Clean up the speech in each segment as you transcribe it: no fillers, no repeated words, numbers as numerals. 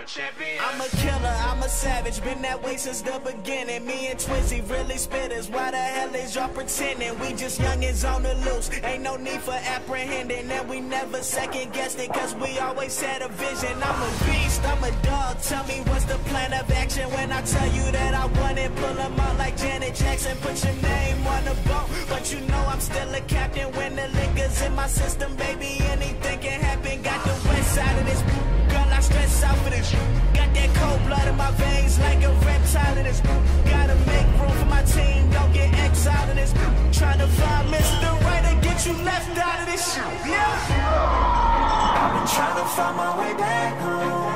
champion. I'm a killer, I'm a savage, been that way since the beginning. Me and Twizzy really spitters, why the hell is y'all pretending? We just youngins on the loose, ain't no need for apprehending. And we never second guessed it, cause we always had a vision. I'm a beast, I'm a dog, tell me what's the plan of action? When I tell you that I want it, pull them out like Janet Jackson. Put your name on the boat, but you know I'm still a captain. When the liquor's in my system, baby, anything can happen. Got the west side of this, girl, I stress out for this. Got that cold blood in my veins like a reptile in this. Gotta make room for my team, don't get exiled in this. Trying to find Mr. Right and get you left out of this shit, yeah. I've been trying to find my way back home.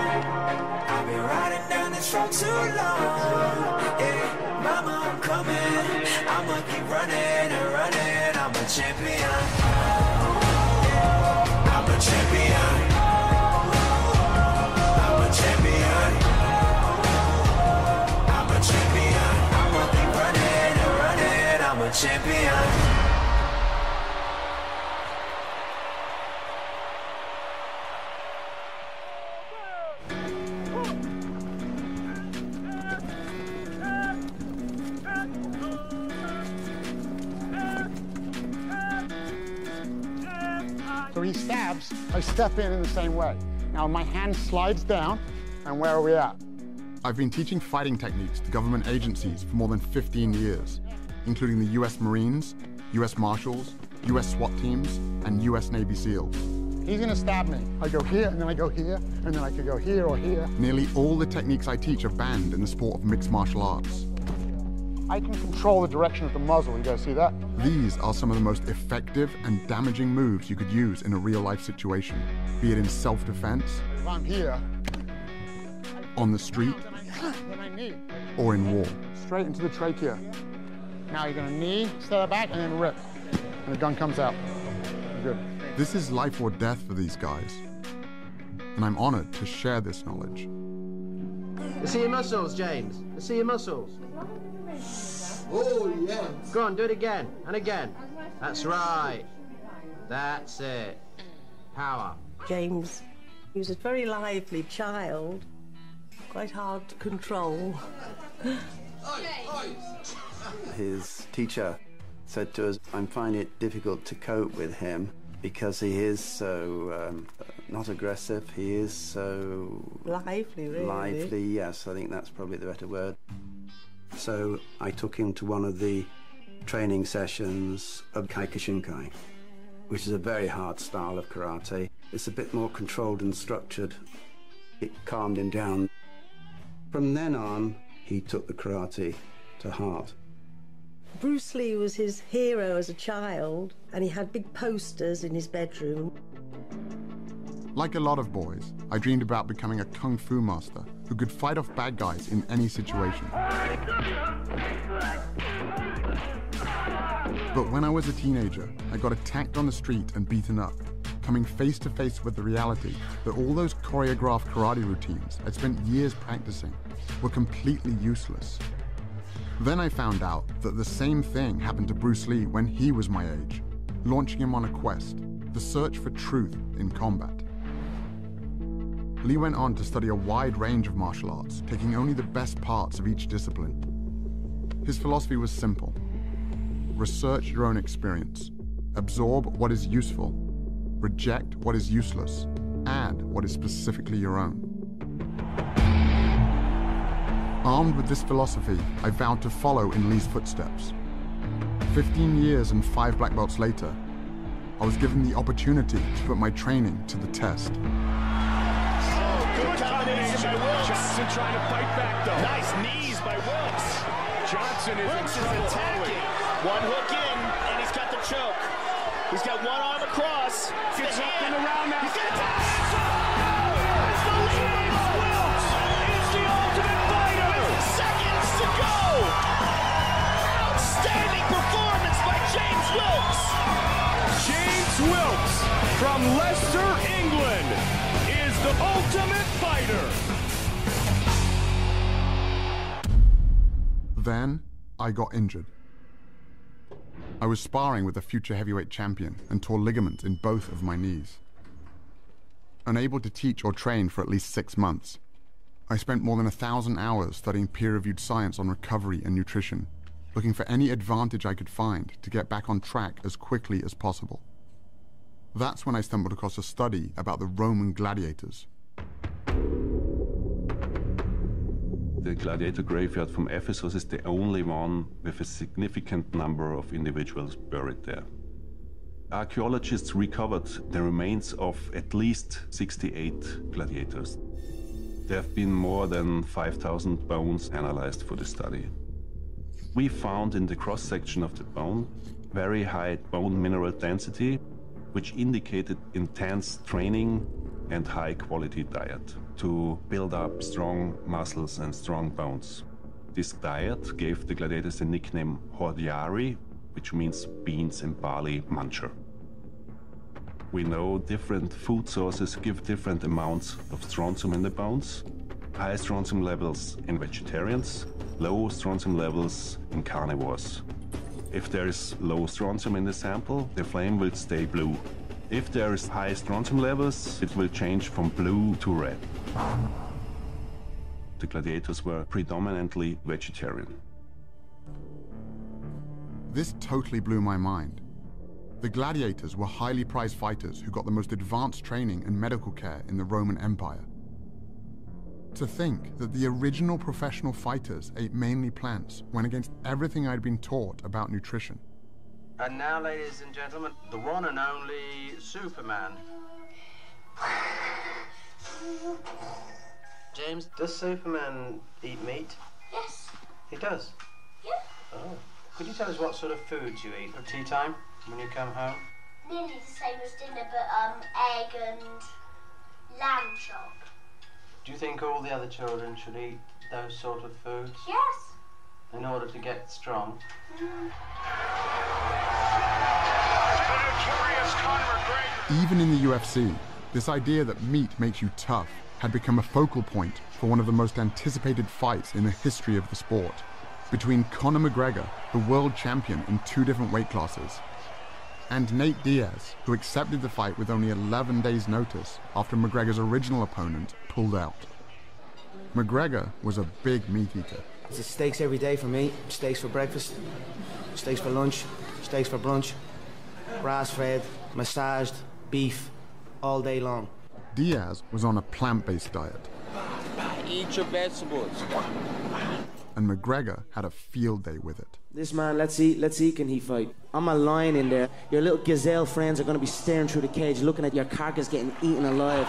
I've been riding down this road too long. Yeah, mama, I'm coming. I'ma keep running and running. I'm a champion. I'm a champion. I'm a champion. I'm a champion. I'ma keep running and running. I'm a champion. So he stabs, I step in the same way. Now my hand slides down, and where are we at? I've been teaching fighting techniques to government agencies for more than 15 years, including the US Marines, US Marshals, US SWAT teams, and US Navy SEALs. He's gonna stab me. I go here, and then I go here, and then I could go here or here. Nearly all the techniques I teach are banned in the sport of mixed martial arts. I can control the direction of the muzzle, you guys see that? These are some of the most effective and damaging moves you could use in a real-life situation, be it in self-defense, If I'm here, on the street, then I knee. or in war. Straight into the trachea. Now you're gonna knee, step back, and then rip. And the gun comes out. Good. This is life or death for these guys, and I'm honored to share this knowledge. Let's see your muscles, James. Let's see your muscles. Oh, yes. Go on, do it again and again. That's right. That's it. Power. James, he was a very lively child, quite hard to control. His teacher said to us, I'm finding it difficult to cope with him because he is so not aggressive, he is so... Lively, really. Lively, yes, I think that's probably the better word. So I took him to one of the training sessions of Kyokushinkai, which is a very hard style of karate. It's a bit more controlled and structured. It calmed him down. From then on, he took the karate to heart. Bruce Lee was his hero as a child, and he had big posters in his bedroom. Like a lot of boys, I dreamed about becoming a kung fu master who could fight off bad guys in any situation. But when I was a teenager, I got attacked on the street and beaten up, coming face to face with the reality that all those choreographed karate routines I'd spent years practicing were completely useless. Then I found out that the same thing happened to Bruce Lee when he was my age, launching him on a quest, the search for truth in combat. Lee went on to study a wide range of martial arts, taking only the best parts of each discipline. His philosophy was simple. Research your own experience, absorb what is useful, reject what is useless, add what is specifically your own. Armed with this philosophy, I vowed to follow in Lee's footsteps. 15 years and 5 black belts later, I was given the opportunity to put my training to the test. Good combination by Wilks. Johnson trying to fight back, though. Nice knees by Wilks. Johnson is attacking. One hook in, and he's got the choke. He's got one arm across. Gets hooked in around now. He's got to James Wilks is the ultimate fighter. With seconds to go. Outstanding performance by James Wilks. James Wilks from Leicester, England, is the ultimate fighter. Then, I got injured. I was sparring with a future heavyweight champion and tore ligaments in both of my knees. Unable to teach or train for at least 6 months, I spent more than 1,000 hours studying peer-reviewed science on recovery and nutrition, looking for any advantage I could find to get back on track as quickly as possible. That's when I stumbled across a study about the Roman gladiators. The gladiator graveyard from Ephesus is the only one with a significant number of individuals buried there. Archaeologists recovered the remains of at least 68 gladiators. There have been more than 5,000 bones analyzed for the study. We found in the cross-section of the bone very high bone mineral density, which indicated intense training and high-quality diet to build up strong muscles and strong bones. This diet gave the gladiators the nickname hordeari, which means beans and barley muncher. We know different food sources give different amounts of strontium in the bones. High strontium levels in vegetarians, low strontium levels in carnivores. If there is low strontium in the sample, the flame will stay blue. If there is high strontium levels, it will change from blue to red. The gladiators were predominantly vegetarian. This totally blew my mind. The gladiators were highly prized fighters who got the most advanced training and medical care in the Roman Empire. To think that the original professional fighters ate mainly plants went against everything I'd been taught about nutrition. And now, ladies and gentlemen, the one and only Superman. James, does Superman eat meat? Yes. He does? Yeah. Oh. Could you tell us what sort of foods you eat for tea time when you come home? Nearly the same as dinner, but egg and lamb chop. Do you think all the other children should eat those sort of foods? Yes. In order to get strong? Even in the UFC, this idea that meat makes you tough had become a focal point for one of the most anticipated fights in the history of the sport, between Conor McGregor, the world champion in 2 different weight classes, and Nate Diaz, who accepted the fight with only 11 days' notice after McGregor's original opponent pulled out. McGregor was a big meat eater. It's steaks every day for me. Steaks for breakfast, steaks for lunch, steaks for brunch, grass-fed, massaged, beef, all day long. Diaz was on a plant-based diet. Eat your vegetables. And McGregor had a field day with it. This man, let's see, can he fight? I'm a lion in there. Your little gazelle friends are going to be staring through the cage, looking at your carcass getting eaten alive.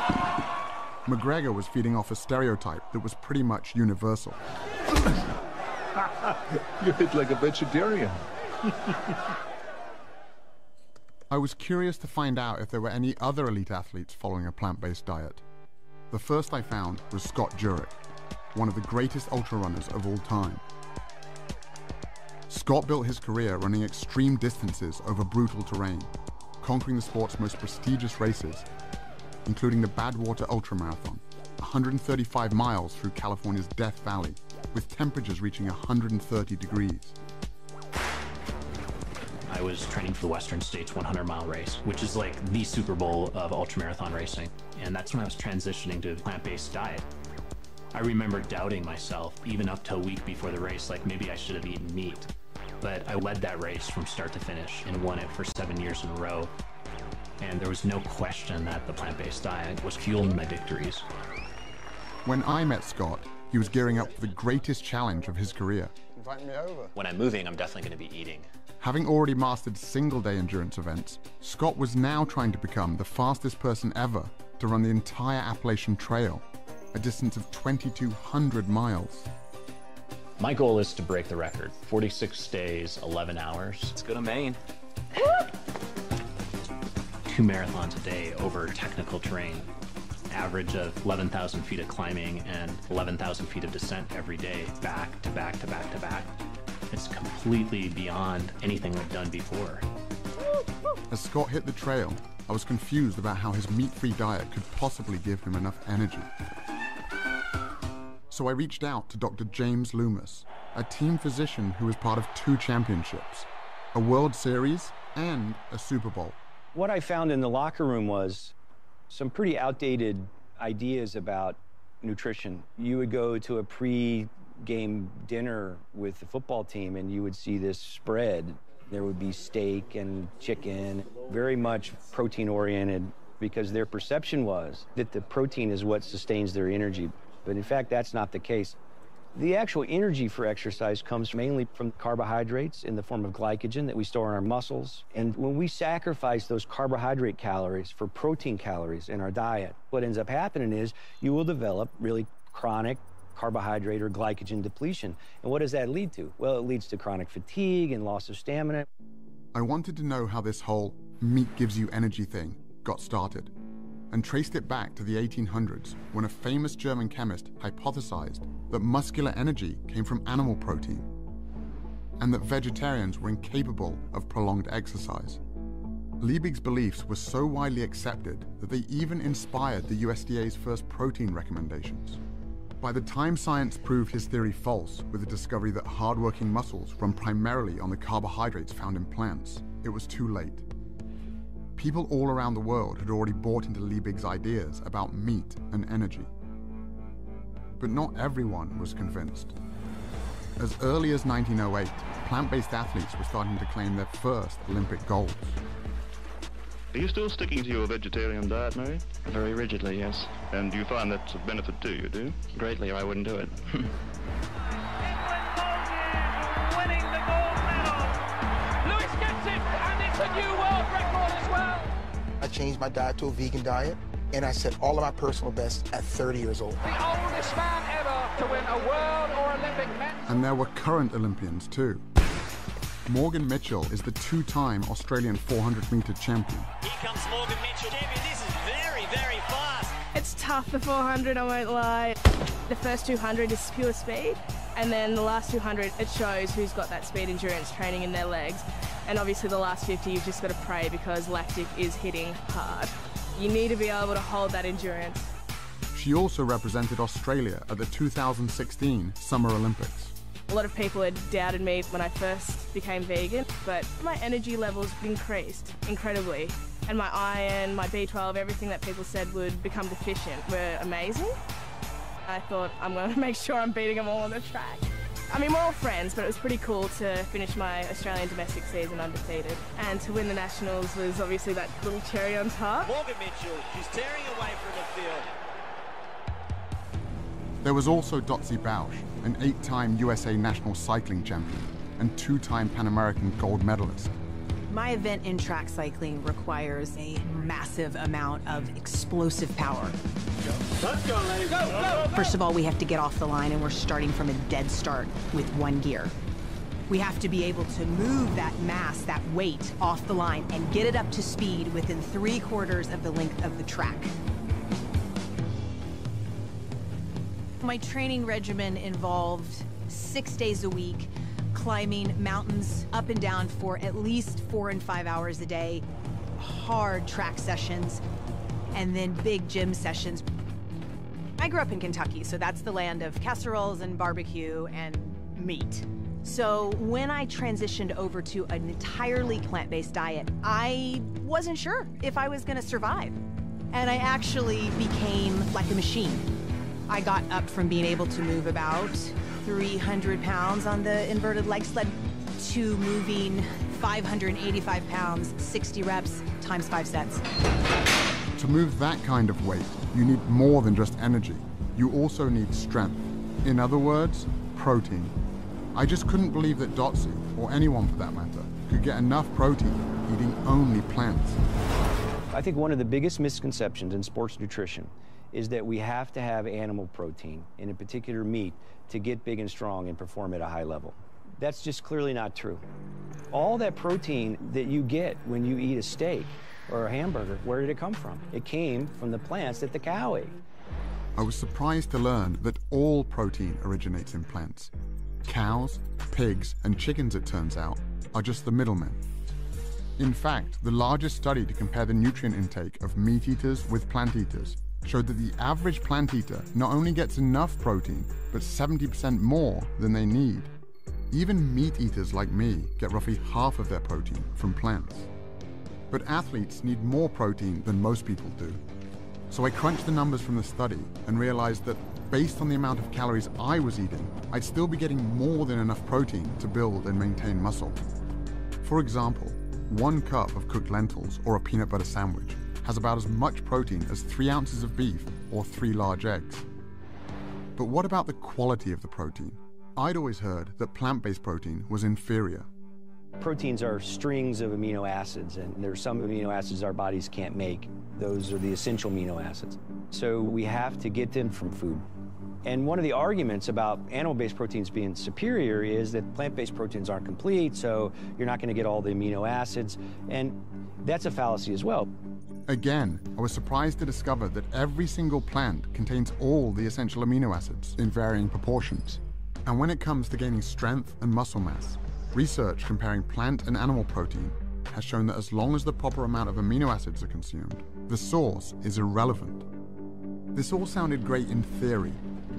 McGregor was feeding off a stereotype that was pretty much universal. You eat like a vegetarian. I was curious to find out if there were any other elite athletes following a plant-based diet. The first I found was Scott Jurek, one of the greatest ultra-runners of all time. Scott built his career running extreme distances over brutal terrain, conquering the sport's most prestigious races, including the Badwater Ultramarathon, 135 miles through California's Death Valley, with temperatures reaching 130 degrees. I was training for the Western States 100-mile race, which is like the Super Bowl of ultramarathon racing. And that's when I was transitioning to a plant-based diet. I remember doubting myself, even up to a week before the race, like maybe I should have eaten meat. But I led that race from start to finish and won it for 7 years in a row. And there was no question that the plant-based diet was fueling my victories. When I met Scott, he was gearing up for the greatest challenge of his career. Invite me over. When I'm moving, I'm definitely going to be eating. Having already mastered single-day endurance events, Scott was now trying to become the fastest person ever to run the entire Appalachian Trail, a distance of 2,200 miles. My goal is to break the record. 46 days, 11 hours. Let's go to Maine. 2 marathons a day over technical terrain. Average of 11,000 feet of climbing and 11,000 feet of descent every day, back to back to back to back. It's completely beyond anything I've done before. As Scott hit the trail, I was confused about how his meat-free diet could possibly give him enough energy. So I reached out to Dr. James Loomis, a team physician who was part of 2 championships, a World Series and a Super Bowl. What I found in the locker room was some pretty outdated ideas about nutrition. You would go to a pre-game dinner with the football team and you would see this spread. There would be steak and chicken, very much protein-oriented, because their perception was that the protein is what sustains their energy. But in fact, that's not the case. The actual energy for exercise comes mainly from carbohydrates in the form of glycogen that we store in our muscles. And when we sacrifice those carbohydrate calories for protein calories in our diet, what ends up happening is you will develop really chronic carbohydrate or glycogen depletion. And what does that lead to? Well, it leads to chronic fatigue and loss of stamina. I wanted to know how this whole meat gives you energy thing got started, and traced it back to the 1800s when a famous German chemist hypothesized that muscular energy came from animal protein and that vegetarians were incapable of prolonged exercise. Liebig's beliefs were so widely accepted that they even inspired the USDA's first protein recommendations. By the time science proved his theory false with the discovery that hard-working muscles run primarily on the carbohydrates found in plants, it was too late. People all around the world had already bought into Liebig's ideas about meat and energy. But not everyone was convinced. As early as 1908, plant-based athletes were starting to claim their first Olympic golds. Are you still sticking to your vegetarian diet, Mary? Very rigidly, yes. And do you find that's a benefit to you, do you? Greatly, or I wouldn't do it. Winning the gold medal. Lewis gets it, and it's a new world record as well. I changed my diet to a vegan diet, and I set all of my personal bests at 30 years old. The oldest man ever to win a world or Olympic medal. And there were current Olympians too. Morgan Mitchell is the two-time Australian 400-meter champion. Here comes Morgan Mitchell. Champion, this is very, very fast. It's tough, the 400, I won't lie. The first 200 is pure speed, and then the last 200, it shows who's got that speed endurance training in their legs. And obviously the last 50, you've just got to pray because lactic is hitting hard. You need to be able to hold that endurance. She also represented Australia at the 2016 Summer Olympics. A lot of people had doubted me when I first became vegan, but my energy levels increased incredibly. And my iron, my B12, everything that people said would become deficient were amazing. I thought, I'm going to make sure I'm beating them all on the track. I mean, we're all friends, but it was pretty cool to finish my Australian domestic season undefeated. And to win the Nationals was obviously that little cherry on top. Morgan Mitchell, she's tearing away from the field. There was also Dotsie Bausch, an 8-time USA national cycling champion and 2-time Pan American gold medalist. My event in track cycling requires a massive amount of explosive power. Let's go, ladies. Go, go, go. First of all, we have to get off the line, and we're starting from a dead start with one gear. We have to be able to move that mass, that weight, off the line and get it up to speed within 3/4 of the length of the track. My training regimen involved 6 days a week, climbing mountains up and down for at least 4 and 5 hours a day, hard track sessions, and then big gym sessions. I grew up in Kentucky, so that's the land of casseroles and barbecue and meat. So when I transitioned over to an entirely plant-based diet, I wasn't sure if I was gonna survive. And I actually became like a machine. I got up from being able to move about 300 pounds on the inverted leg sled to moving 585 pounds, 60 reps, times 5 sets. To move that kind of weight, you need more than just energy. You also need strength. In other words, protein. I just couldn't believe that Dotsie, or anyone for that matter, could get enough protein eating only plants. I think one of the biggest misconceptions in sports nutrition is that we have to have animal protein, and in particular meat, to get big and strong and perform at a high level. That's just clearly not true. All that protein that you get when you eat a steak or a hamburger, where did it come from? It came from the plants that the cow ate. I was surprised to learn that all protein originates in plants. Cows, pigs, and chickens, it turns out, are just the middlemen. In fact, the largest study to compare the nutrient intake of meat eaters with plant eaters showed that the average plant eater not only gets enough protein, but 70% more than they need. Even meat eaters like me get roughly half of their protein from plants. But athletes need more protein than most people do. So I crunched the numbers from the study and realized that based on the amount of calories I was eating, I'd still be getting more than enough protein to build and maintain muscle. For example, 1 cup of cooked lentils or a peanut butter sandwich has about as much protein as 3 ounces of beef or 3 large eggs. But what about the quality of the protein? I'd always heard that plant-based protein was inferior. Proteins are strings of amino acids, and there's some amino acids our bodies can't make. Those are the essential amino acids. So we have to get them from food. And one of the arguments about animal-based proteins being superior is that plant-based proteins aren't complete, so you're not going to get all the amino acids, and that's a fallacy as well. Again, I was surprised to discover that every single plant contains all the essential amino acids in varying proportions. And when it comes to gaining strength and muscle mass, research comparing plant and animal protein has shown that as long as the proper amount of amino acids are consumed, the source is irrelevant. This all sounded great in theory,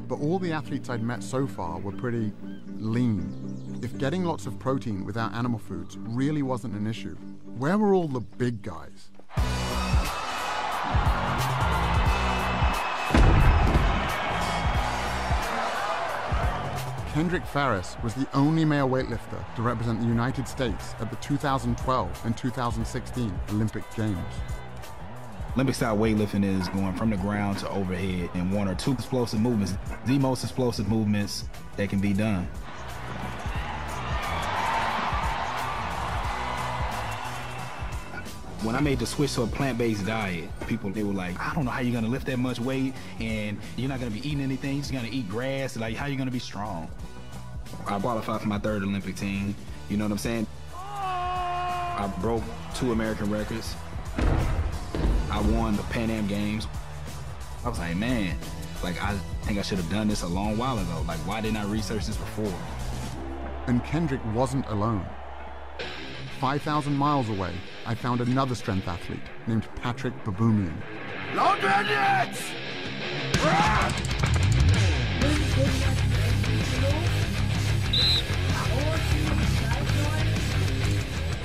but all the athletes I'd met so far were pretty lean. If getting lots of protein without animal foods really wasn't an issue, where were all the big guys? Kendrick Farris was the only male weightlifter to represent the United States at the 2012 and 2016 Olympic Games. Olympic style weightlifting is going from the ground to overhead in 1 or 2 explosive movements, the most explosive movements that can be done. When I made the switch to a plant-based diet, they were like, I don't know how you're gonna lift that much weight and you're not gonna be eating anything, you're just gonna eat grass, like how are you gonna be strong? I qualified for my 3rd Olympic team, you know what I'm saying? I broke 2 American records. I won the Pan Am Games. I was like, man, like I think I should have done this a long while ago. Like, why didn't I research this before? And Kendrick wasn't alone. 5,000 miles away, I found another strength athlete named PATRIK BABOUMIAN. Long bandits!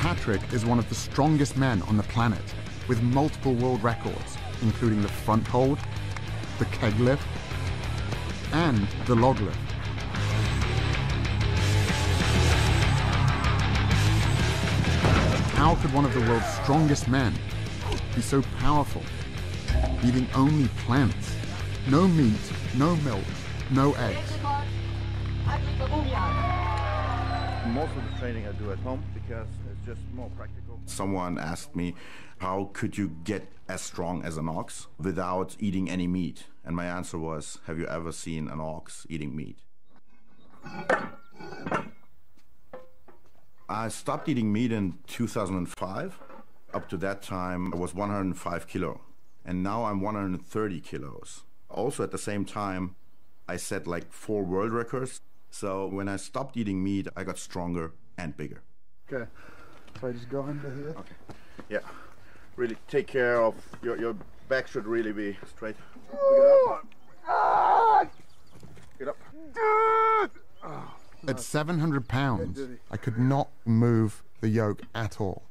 PATRIK is one of the strongest men on the planet, with multiple world records, including the front hold, the keg lift, and the log lift. How could one of the world's strongest men be so powerful, eating only plants? No meat, no milk, no eggs. Most of the training I do at home because it's just more practical. Someone asked me, how could you get as strong as an ox without eating any meat? And my answer was, have you ever seen an ox eating meat? I stopped eating meat in 2005. Up to that time, I was 105 kilo. And now I'm 130 kilos. Also at the same time, I set like 4 world records. So when I stopped eating meat, I got stronger and bigger. Okay, so I just go under here. Okay, yeah. Really take care of, your back should really be straight. Get up. At 700 pounds, I could not move the yoke at all.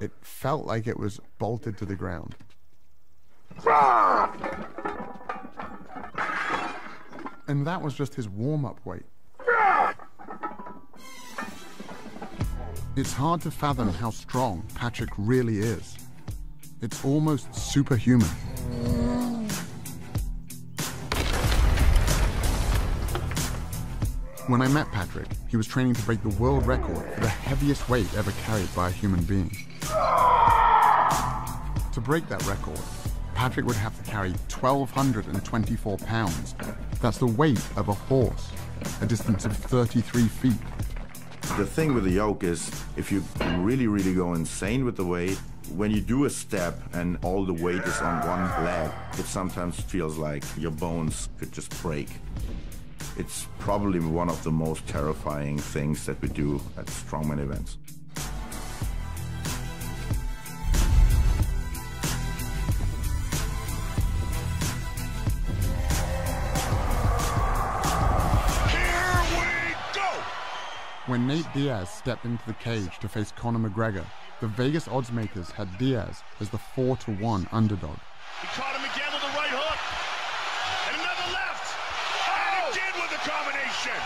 It felt like it was bolted to the ground. And that was just his warm-up weight. It's hard to fathom how strong PATRIK really is. It's almost superhuman. When I met PATRIK, he was training to break the world record for the heaviest weight ever carried by a human being. To break that record, PATRIK would have to carry 1,224 pounds. That's the weight of a horse, a distance of 33 feet. The thing with the yoke is, if you really, really go insane with the weight, when you do a step and all the weight is on one leg, it sometimes feels like your bones could just break. It's probably one of the most terrifying things that we do at strongman events. When NATE DIAZ stepped into the cage to face Conor McGregor, the Vegas oddsmakers had Diaz as the 4-to-1 underdog. He caught him again with a right hook. And another left. combination.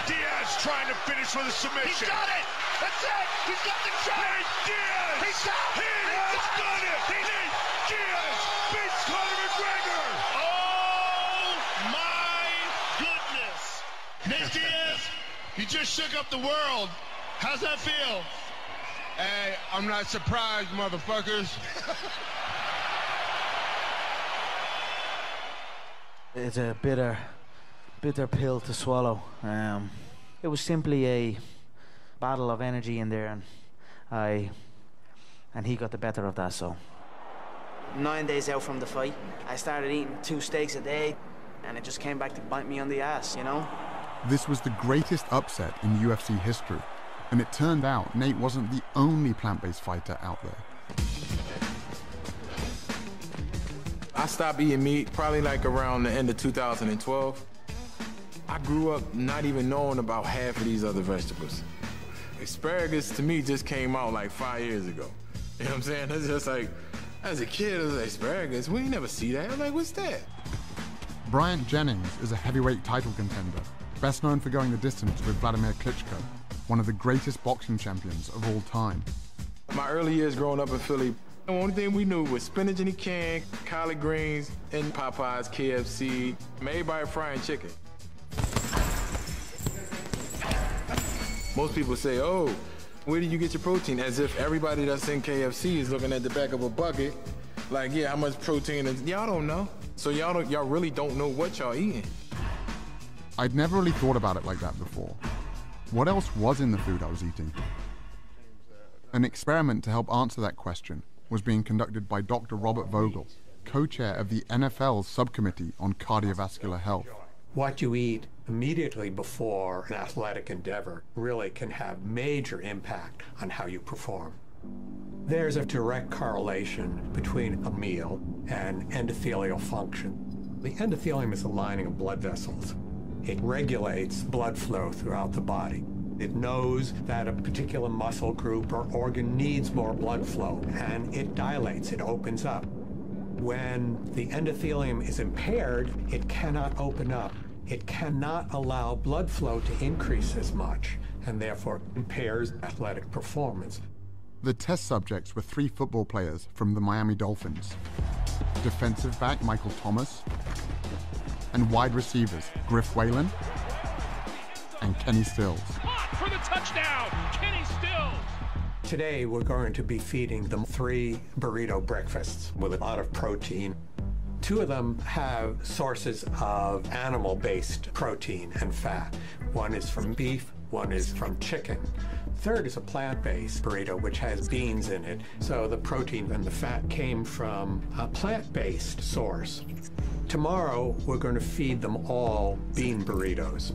Diaz trying to finish with a submission. He's got it. That's it. He's got the shot. Nate Diaz. He's got it. He has done it. Nate Diaz beats Conor McGregor. Oh my goodness. Nate Diaz, you just shook up the world. How's that feel? Hey, I'm not surprised, motherfuckers. It's a bitter pill to swallow. It was simply a battle of energy in there, and he got the better of that. So 9 days out from the fight, I started eating 2 steaks a day, and it just came back to bite me on the ass, you know? This was the greatest upset in UFC history, and it turned out Nate wasn't the only plant-based fighter out there. I stopped eating meat probably like around the end of 2012. I grew up not even knowing about half of these other vegetables. Asparagus to me just came out like 5 years ago. You know what I'm saying? It's just like, as a kid, it was like, asparagus, we ain't never see that. I'm like, what's that? Bryant Jennings is a heavyweight title contender, best known for going the distance with Vladimir Klitschko, one of the greatest boxing champions of all time. My early years growing up in Philly, the only thing we knew was spinach in a can, collard greens, and Popeyes, KFC, made by frying chicken. Most people say, oh, where do you get your protein? As if everybody that's in KFC is looking at the back of a bucket, like, yeah, how much protein is, y'all don't know. So y'all really don't know what y'all eating. I'd never really thought about it like that before. What else was in the food I was eating? An experiment to help answer that question was being conducted by Dr. Robert Vogel, co-chair of the NFL's subcommittee on cardiovascular health. What you eat immediately before an athletic endeavor really can have major impact on how you perform. There's a direct correlation between a meal and endothelial function. The endothelium is the lining of blood vessels. It regulates blood flow throughout the body. It knows that a particular muscle group or organ needs more blood flow, and it dilates, it opens up. When the endothelium is impaired, it cannot open up. It cannot allow blood flow to increase as much, and therefore impairs athletic performance. The test subjects were 3 football players from the Miami Dolphins, defensive back Michael Thomas, and wide receivers Griff Whalen and Kenny Stills. For the touchdown, Kenny Stills. Today, we're going to be feeding them 3 burrito breakfasts with a lot of protein. 2 of them have sources of animal-based protein and fat. One is from beef, one is from chicken. Third is a plant-based burrito, which has beans in it. So the protein and the fat came from a plant-based source. Tomorrow, we're going to feed them all bean burritos.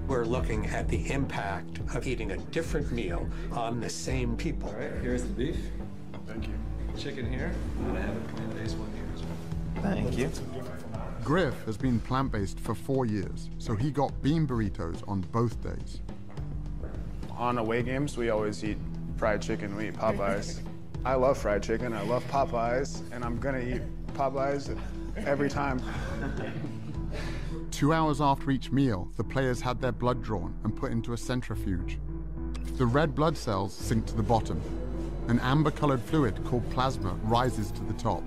We're looking at the impact of eating a different meal on the same people. All right, here's the beef. Thank you. Chicken here, and I have a plant-based one here as well. Thank you. Griff has been plant-based for 4 years, so he got bean burritos on both days. On away games, we always eat fried chicken, we eat Popeyes. I love fried chicken, I love Popeyes, and I'm gonna eat Popeyes every time. 2 hours after each meal, the players had their blood drawn and put into a centrifuge. The red blood cells sink to the bottom. An amber-colored fluid called plasma rises to the top.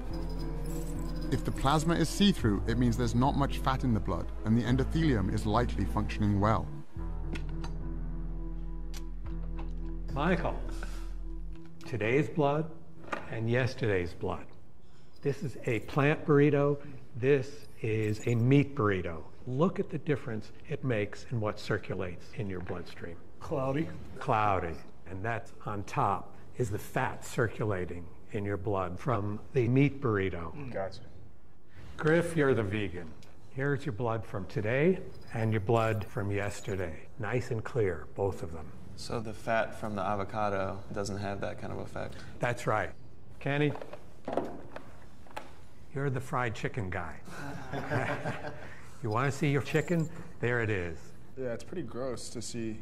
If the plasma is see-through, it means there's not much fat in the blood, and the endothelium is likely functioning well. Michael, today's blood and yesterday's blood. This is a plant burrito. This is a meat burrito. Look at the difference it makes in what circulates in your bloodstream. Cloudy? Cloudy. And that's on top is the fat circulating in your blood from the meat burrito. Gotcha. Griff, you're the vegan. Here's your blood from today and your blood from yesterday. Nice and clear, both of them. So the fat from the avocado doesn't have that kind of effect? That's right. Kenny, you're the fried chicken guy. You want to see your chicken? There it is. Yeah, it's pretty gross to see.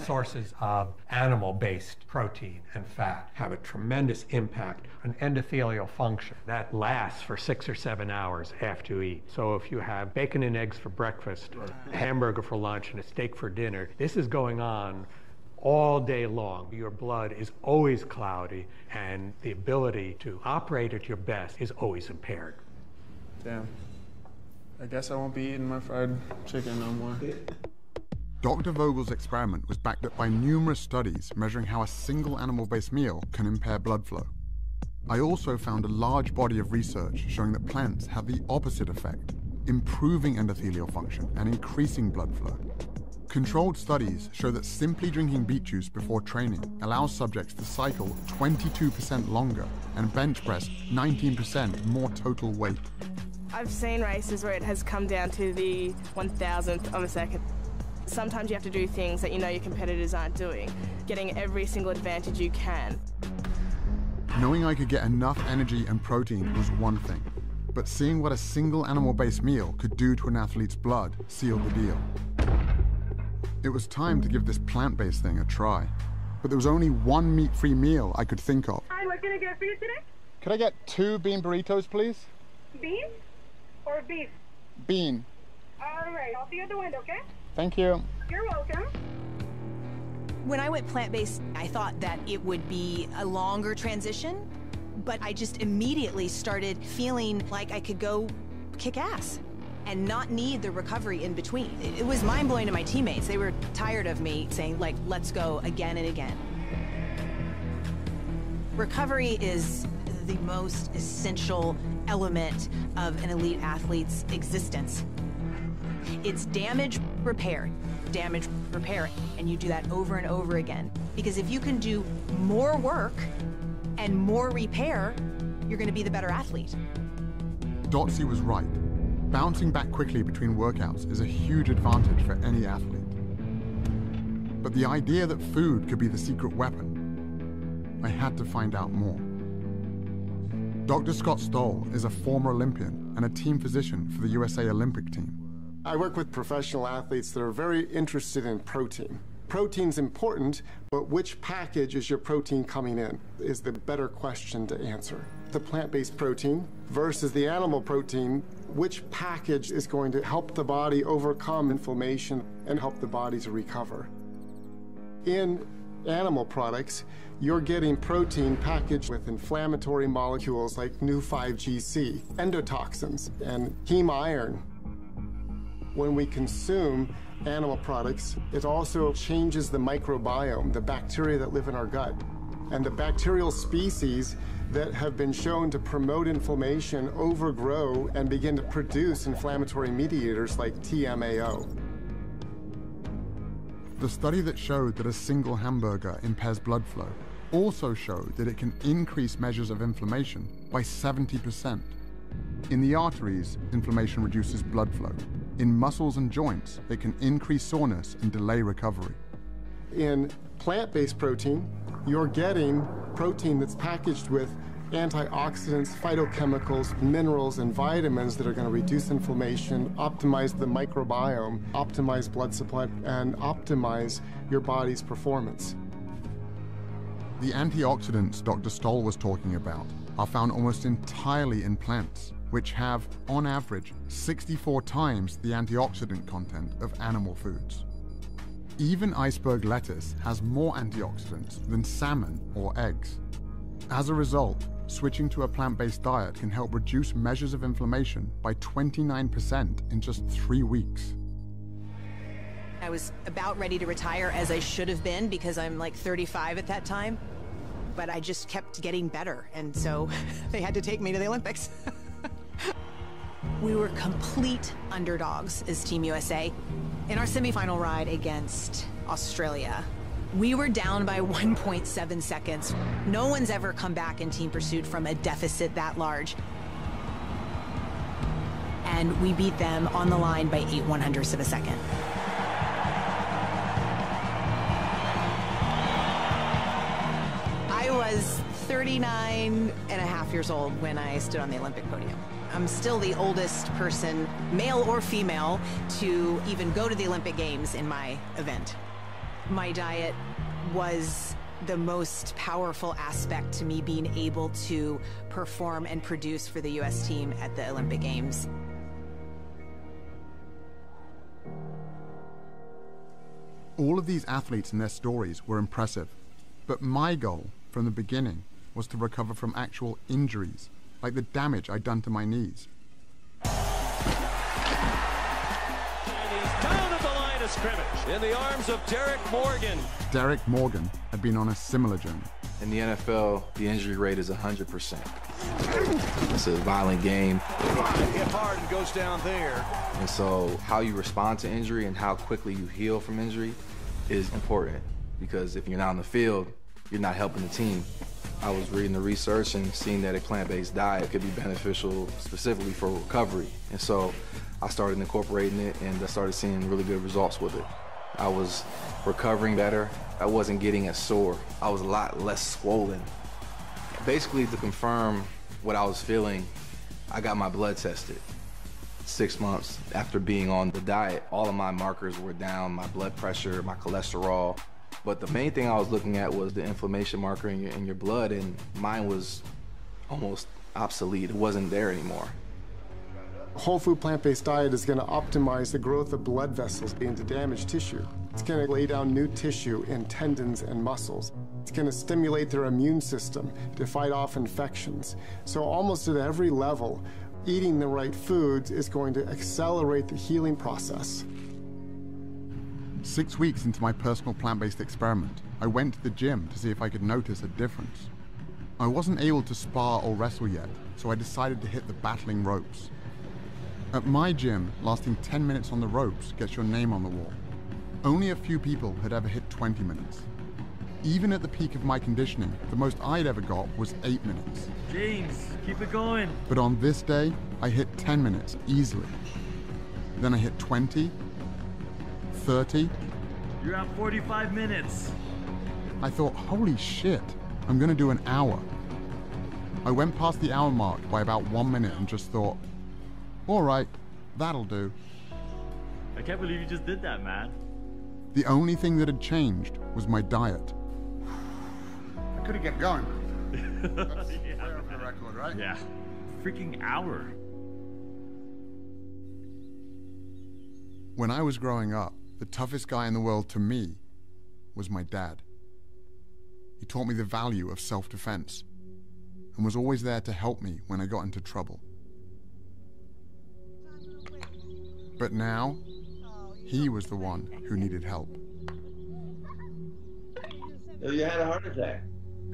Sources of animal-based protein and fat have a tremendous impact on endothelial function. That lasts for 6 or 7 hours after you eat. So if you have bacon and eggs for breakfast, or a hamburger for lunch, and a steak for dinner, this is going on all day long. Your blood is always cloudy, and the ability to operate at your best is always impaired. Damn. I guess I won't be eating my fried chicken no more. Dr. Vogel's experiment was backed up by numerous studies measuring how a single animal-based meal can impair blood flow. I also found a large body of research showing that plants have the opposite effect, improving endothelial function and increasing blood flow. Controlled studies show that simply drinking beet juice before training allows subjects to cycle 22% longer and bench press 19% more total weight. I've seen races where it has come down to the 1,000th of a second. Sometimes you have to do things that you know your competitors aren't doing, getting every single advantage you can. Knowing I could get enough energy and protein was one thing, but seeing what a single animal-based meal could do to an athlete's blood sealed the deal. It was time to give this plant-based thing a try, but there was only one meat-free meal I could think of. Hi, what can I get for you today? Could I get 2 bean burritos, please? Bean or beef? Bean. All right, I'll see you at the window, okay? Thank you. You're welcome. When I went plant-based, I thought that it would be a longer transition, but I just immediately started feeling like I could go kick ass and not need the recovery in between. It was mind-blowing to my teammates. They were tired of me saying, like, let's go again and again. Recovery is the most essential element of an elite athlete's existence. It's damage, repair, and you do that over and over again. Because if you can do more work and more repair, you're gonna be the better athlete. Dotsie was right. Bouncing back quickly between workouts is a huge advantage for any athlete. But the idea that food could be the secret weapon, I had to find out more. Dr. Scott Stoll is a former Olympian and a team physician for the USA Olympic team. I work with professional athletes that are very interested in protein. Protein's important, but which package is your protein coming in is the better question to answer. The plant-based protein versus the animal protein, which package is going to help the body overcome inflammation and help the body to recover? In animal products, you're getting protein packaged with inflammatory molecules like Nu-5GC, endotoxins, and heme iron. When we consume animal products, it also changes the microbiome, the bacteria that live in our gut. And the bacterial species that have been shown to promote inflammation overgrow and begin to produce inflammatory mediators like TMAO. The study that showed that a single hamburger impairs blood flow also showed that it can increase measures of inflammation by 70%. In the arteries, inflammation reduces blood flow. In muscles and joints, it can increase soreness and delay recovery. In plant-based protein, you're getting protein that's packaged with antioxidants, phytochemicals, minerals, and vitamins that are going to reduce inflammation, optimize the microbiome, optimize blood supply, and optimize your body's performance. The antioxidants Dr. Stoll was talking about are found almost entirely in plants, which have, on average, 64 times the antioxidant content of animal foods. Even iceberg lettuce has more antioxidants than salmon or eggs. As a result, switching to a plant-based diet can help reduce measures of inflammation by 29% in just 3 weeks. I was about ready to retire, as I should have been, because I'm like 35 at that time. But I just kept getting better, and so they had to take me to the Olympics. We were complete underdogs as Team USA. In our semifinal ride against Australia, we were down by 1.7 seconds. No one's ever come back in team pursuit from a deficit that large. And we beat them on the line by 8/100ths of a second. I was 39 and a half years old when I stood on the Olympic podium. I'm still the oldest person, male or female, to even go to the Olympic Games in my event. My diet was the most powerful aspect to me being able to perform and produce for the U.S. team at the Olympic Games. All of these athletes and their stories were impressive, but my goal from the beginning was to recover from actual injuries, like the damage I'd done to my knees. And he's down at the line of scrimmage in the arms of Derek Morgan. Derek Morgan had been on a similar journey. In the NFL, the injury rate is 100%. It's a violent game. Hit hard and goes down there. And so how you respond to injury and how quickly you heal from injury is important, because if you're not on the field, you're not helping the team. I was reading the research and seeing that a plant-based diet could be beneficial specifically for recovery. And so I started incorporating it, and I started seeing really good results with it. I was recovering better. I wasn't getting as sore. I was a lot less swollen. Basically, to confirm what I was feeling, I got my blood tested. 6 months after being on the diet, all of my markers were down, my blood pressure, my cholesterol. But the main thing I was looking at was the inflammation marker in your blood, and mine was almost obsolete. It wasn't there anymore. A whole food plant-based diet is going to optimize the growth of blood vessels into damaged tissue. It's going to lay down new tissue in tendons and muscles. It's going to stimulate their immune system to fight off infections. So almost at every level, eating the right foods is going to accelerate the healing process. 6 weeks into my personal plant-based experiment, I went to the gym to see if I could notice a difference. I wasn't able to spar or wrestle yet, so I decided to hit the battling ropes. At my gym, lasting 10 minutes on the ropes gets your name on the wall. Only a few people had ever hit 20 minutes. Even at the peak of my conditioning, the most I'd ever got was 8 minutes. James, keep it going. But on this day, I hit 10 minutes easily. Then I hit 20, 30. You're at 45 minutes. I thought, holy shit, I'm gonna do an hour. I went past the hour mark by about 1 minute and just thought, all right, that'll do. I can't believe you just did that, man. The only thing that had changed was my diet. I could have kept going. That's yeah, for the record, right? Yeah. Freaking hour. When I was growing up, the toughest guy in the world to me was my dad. He taught me the value of self-defense and was always there to help me when I got into trouble. But now, he was the one who needed help. So you had a heart attack?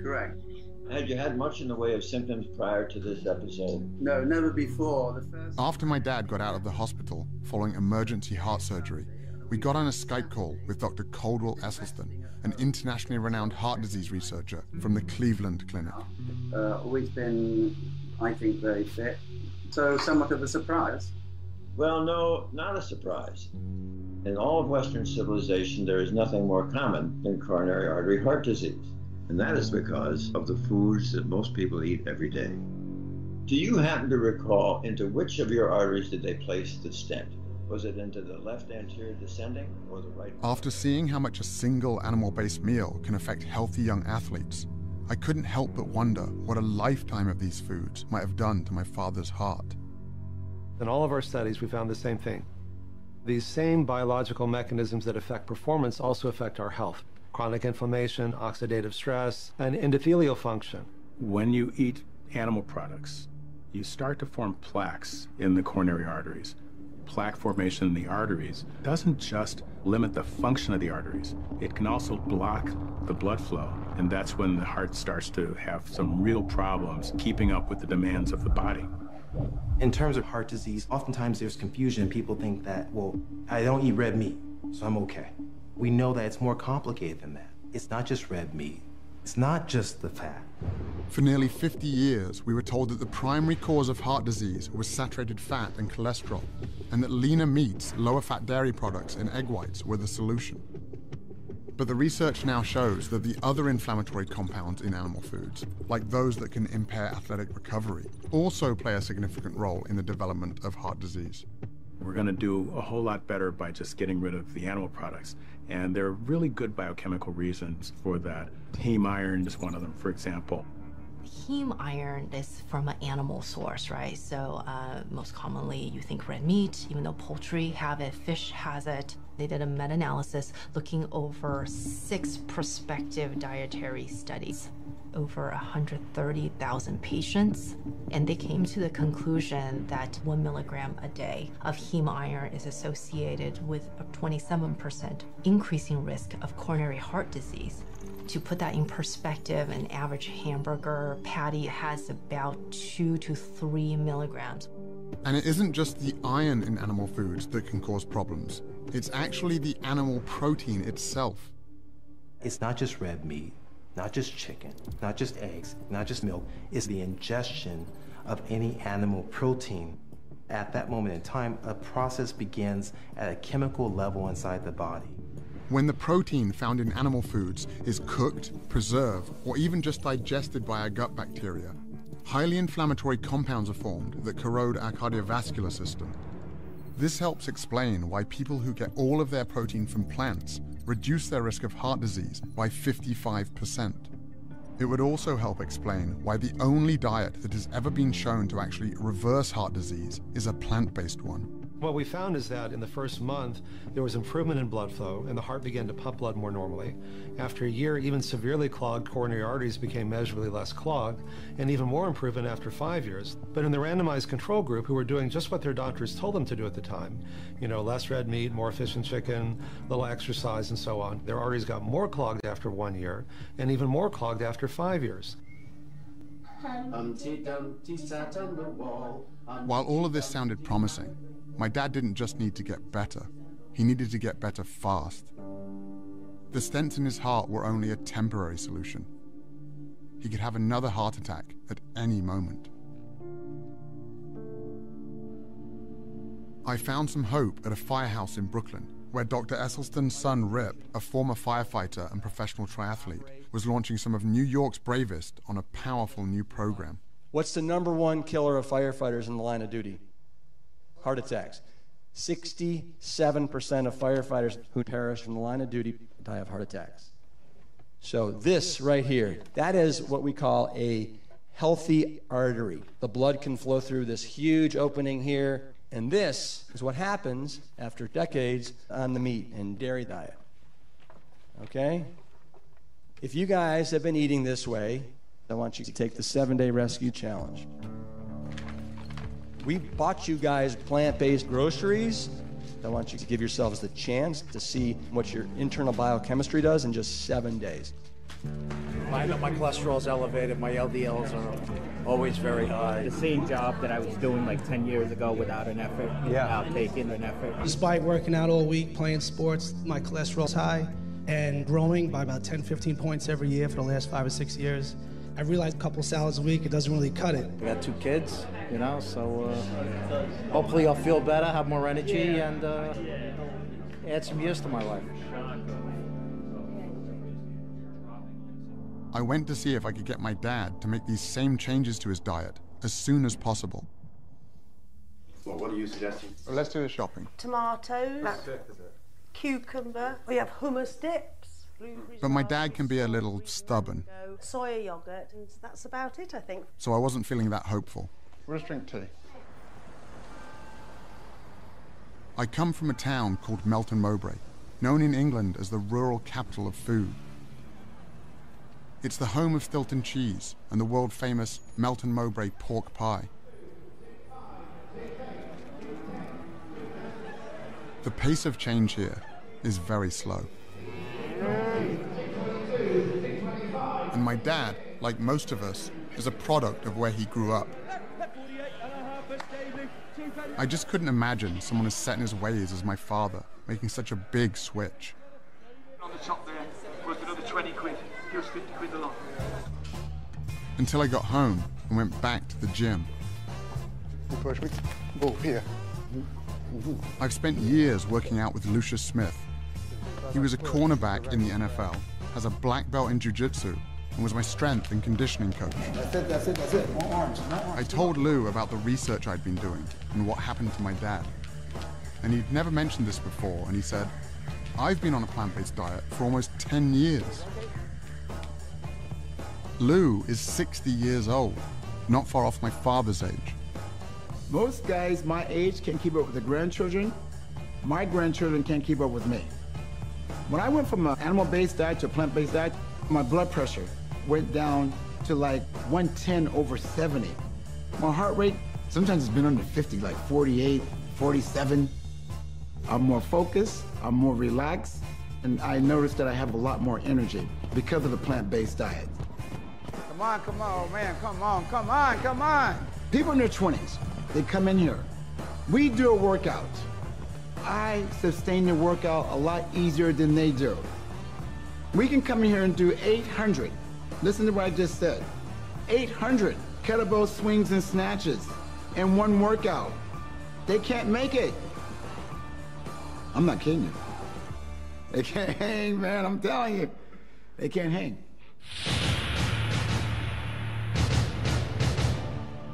Correct. Had you had much in the way of symptoms prior to this episode? No, never before. After my dad got out of the hospital following emergency heart surgery, we got on a Skype call with Dr. Caldwell Esselstyn, an internationally renowned heart disease researcher from the Cleveland Clinic. Always been, I think, very fit. So somewhat of a surprise. Well, no, not a surprise. In all of Western civilization, there is nothing more common than coronary artery heart disease. And that is because of the foods that most people eat every day. Do you happen to recall into which of your arteries did they place the stent? Was it into the left anterior descending or the right? After seeing how much a single animal-based meal can affect healthy young athletes, I couldn't help but wonder what a lifetime of these foods might have done to my father's heart. In all of our studies, we found the same thing. These same biological mechanisms that affect performance also affect our health. Chronic inflammation, oxidative stress, and endothelial function. When you eat animal products, you start to form plaques in the coronary arteries. Plaque formation in the arteries doesn't just limit the function of the arteries, it can also block the blood flow. And that's when the heart starts to have some real problems keeping up with the demands of the body. In terms of heart disease, oftentimes there's confusion. People think that, well, I don't eat red meat, so I'm okay. We know that it's more complicated than that. It's not just red meat. It's not just the fat. For nearly 50 years, we were told that the primary cause of heart disease was saturated fat and cholesterol, and that leaner meats, lower fat dairy products, and egg whites were the solution. But the research now shows that the other inflammatory compounds in animal foods like those that can impair athletic recovery, also play a significant role in the development of heart disease. We're going to do a whole lot better by just getting rid of the animal products. And there are really good biochemical reasons for that. Heme iron is one of them, for example. Heme iron is from an animal source, right? So most commonly you think red meat, even though poultry have it, fish has it. They did a meta-analysis looking over 6 prospective dietary studies, over 130,000 patients, and they came to the conclusion that 1 milligram a day of heme iron is associated with a 27% increasing risk of coronary heart disease. To put that in perspective, an average hamburger patty has about 2 to 3 milligrams. And it isn't just the iron in animal foods that can cause problems. It's actually the animal protein itself. It's not just red meat, not just chicken, not just eggs, not just milk. It's the ingestion of any animal protein. At that moment in time, a process begins at a chemical level inside the body. When the protein found in animal foods is cooked, preserved, or even just digested by our gut bacteria, highly inflammatory compounds are formed that corrode our cardiovascular system. This helps explain why people who get all of their protein from plants reduce their risk of heart disease by 55%. It would also help explain why the only diet that has ever been shown to actually reverse heart disease is a plant-based one. What we found is that in the first month, there was improvement in blood flow and the heart began to pump blood more normally. After a year, even severely clogged coronary arteries became measurably less clogged, and even more improvement after 5 years. But in the randomized control group, who were doing just what their doctors told them to do at the time, you know, less red meat, more efficient chicken, little exercise, and so on, their arteries got more clogged after 1 year, and even more clogged after 5 years. While all of this sounded promising, my dad didn't just need to get better, he needed to get better fast. The stents in his heart were only a temporary solution. He could have another heart attack at any moment. I found some hope at a firehouse in Brooklyn, where Dr. Esselstyn's son Rip, a former firefighter and professional triathlete, was launching some of New York's bravest on a powerful new program. What's the #1 killer of firefighters in the line of duty? Heart attacks. 67% of firefighters who perish from the line of duty die of heart attacks. So this right here, that is what we call a healthy artery. The blood can flow through this huge opening here, and this is what happens after decades on the meat and dairy diet. Okay? If you guys have been eating this way, I want you to take the 7-day rescue challenge. We bought you guys plant-based groceries. I want you to give yourselves the chance to see what your internal biochemistry does in just 7 days. My cholesterol's elevated, my LDLs are always very high. The same job that I was doing like 10 years ago without an effort, without taking an effort. Despite working out all week, playing sports, my cholesterol's high and growing by about 10, 15 points every year for the last 5 or 6 years. I realized a couple salads a week, it doesn't really cut it. I got 2 kids, you know, so hopefully I'll feel better, have more energy, and add some years to my life. I went to see if I could get my dad to make these same changes to his diet as soon as possible. Well, what are you suggesting? Well, let's do the shopping. Tomatoes, cucumber, we have hummus dips. But my dad can be a little stubborn. Soya yogurt, and that's about it, I think. So I wasn't feeling that hopeful. Let's drink tea. I come from a town called Melton Mowbray, known in England as the rural capital of food. It's the home of Stilton cheese and the world-famous Melton Mowbray pork pie. The pace of change here is very slow. And my dad, like most of us, is a product of where he grew up. I just couldn't imagine someone as set in his ways as my father making such a big switch. On the top there, worth another 20 quid. Here's 50 quid a lot. Until I got home and went back to the gym. Push me. Oh, here. I've spent years working out with Lucius Smith. He was a cornerback in the NFL, has a black belt in jiu-jitsu, and was my strength and conditioning coach. That's it, that's it, that's it. More arms, more arms. I told Lou about the research I'd been doing and what happened to my dad. And he'd never mentioned this before, and he said, I've been on a plant-based diet for almost 10 years. Lou is 60 years old, not far off my father's age. Most guys my age can keep up with their grandchildren. My grandchildren can't keep up with me. When I went from an animal-based diet to a plant-based diet, my blood pressure went down to like 110/70. My heart rate, sometimes it's been under 50, like 48, 47. I'm more focused, I'm more relaxed, and I noticed that I have a lot more energy because of the plant-based diet. Come on, man, come on, come on, come on. People in their 20s, they come in here. We do a workout. I sustain the workout a lot easier than they do. We can come in here and do 800. Listen to what I just said. 800 kettlebell swings and snatches in one workout. They can't make it. I'm not kidding you. They can't hang, man, I'm telling you. They can't hang.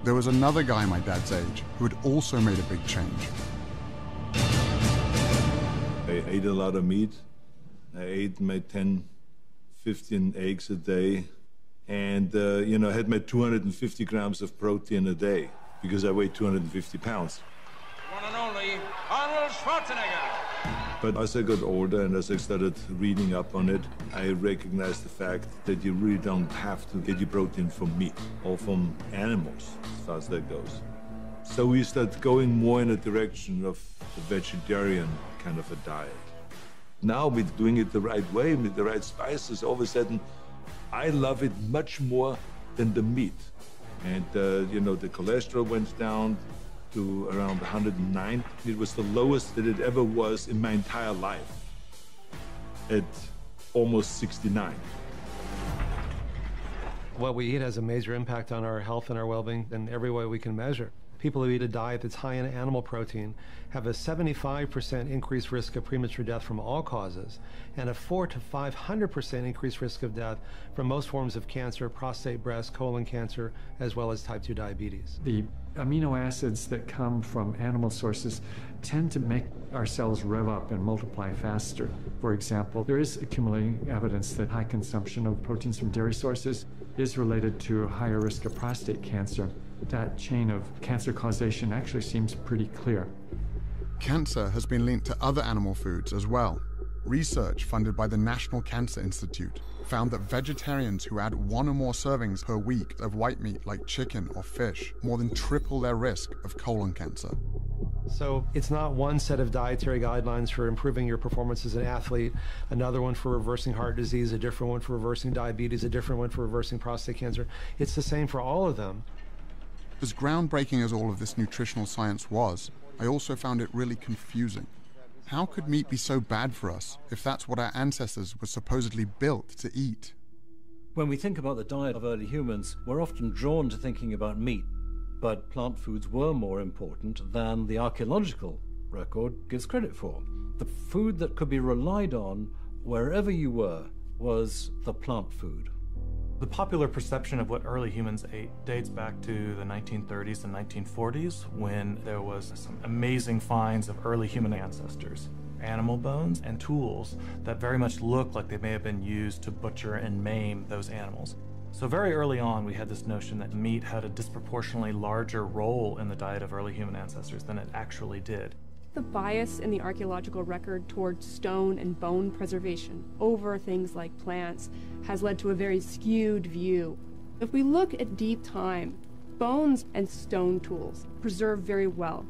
There was another guy my dad's age who had also made a big change. I ate a lot of meat. I ate my 10, 15 eggs a day. And, had my 250 grams of protein a day because I weighed 250 pounds. One and only Arnold Schwarzenegger. But as I got older and as I started reading up on it, I recognized the fact that you really don't have to get your protein from meat or from animals, as far as that goes. So we start going more in a direction of a vegetarian kind of a diet. Now we're doing it the right way, with the right spices. All of a sudden, I love it much more than the meat. And, the cholesterol went down to around 109. It was the lowest that it ever was in my entire life, at almost 69. What we eat has a major impact on our health and our well-being in every way we can measure. People who eat a diet that's high in animal protein have a 75% increased risk of premature death from all causes, and a 400% to 500% increased risk of death from most forms of cancer, prostate, breast, colon cancer, as well as type 2 diabetes. The amino acids that come from animal sources tend to make our cells rev up and multiply faster. For example, there is accumulating evidence that high consumption of proteins from dairy sources is related to a higher risk of prostate cancer. That chain of cancer causation actually seems pretty clear. Cancer has been linked to other animal foods as well. Research funded by the National Cancer Institute found that vegetarians who add 1 or more servings per week of white meat like chicken or fish more than triple their risk of colon cancer. So it's not one set of dietary guidelines for improving your performance as an athlete, another one for reversing heart disease, a different one for reversing diabetes, a different one for reversing prostate cancer. It's the same for all of them. As groundbreaking as all of this nutritional science was, I also found it really confusing. How could meat be so bad for us if that's what our ancestors were supposedly built to eat? When we think about the diet of early humans, we're often drawn to thinking about meat, but plant foods were more important than the archaeological record gives credit for. The food that could be relied on wherever you were was the plant food. The popular perception of what early humans ate dates back to the 1930s and 1940s, when there was some amazing finds of early human ancestors. Animal bones and tools that very much look like they may have been used to butcher and maim those animals. So very early on, we had this notion that meat had a disproportionately larger role in the diet of early human ancestors than it actually did. The bias in the archaeological record toward stone and bone preservation over things like plants has led to a very skewed view. If we look at deep time, bones and stone tools preserve very well,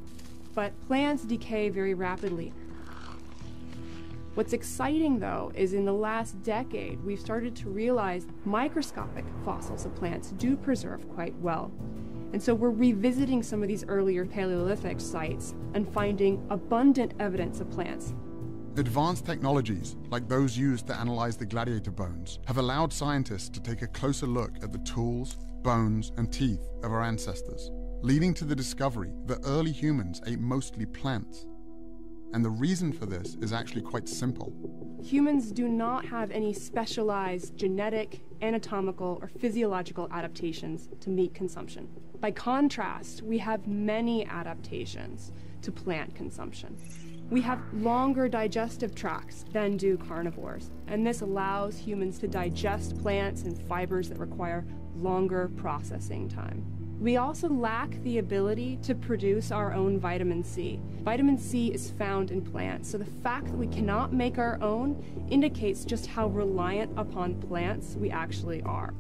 but plants decay very rapidly. What's exciting, though, is in the last decade, we've started to realize microscopic fossils of plants do preserve quite well. And so we're revisiting some of these earlier Paleolithic sites and finding abundant evidence of plants. Advanced technologies, like those used to analyze the gladiator bones, have allowed scientists to take a closer look at the tools, bones, and teeth of our ancestors, leading to the discovery that early humans ate mostly plants. And the reason for this is actually quite simple. Humans do not have any specialized genetic, anatomical, or physiological adaptations to meat consumption. By contrast, we have many adaptations to plant consumption. We have longer digestive tracts than do carnivores, and this allows humans to digest plants and fibers that require longer processing time. We also lack the ability to produce our own vitamin C. Vitamin C is found in plants, so the fact that we cannot make our own indicates just how reliant upon plants we actually are.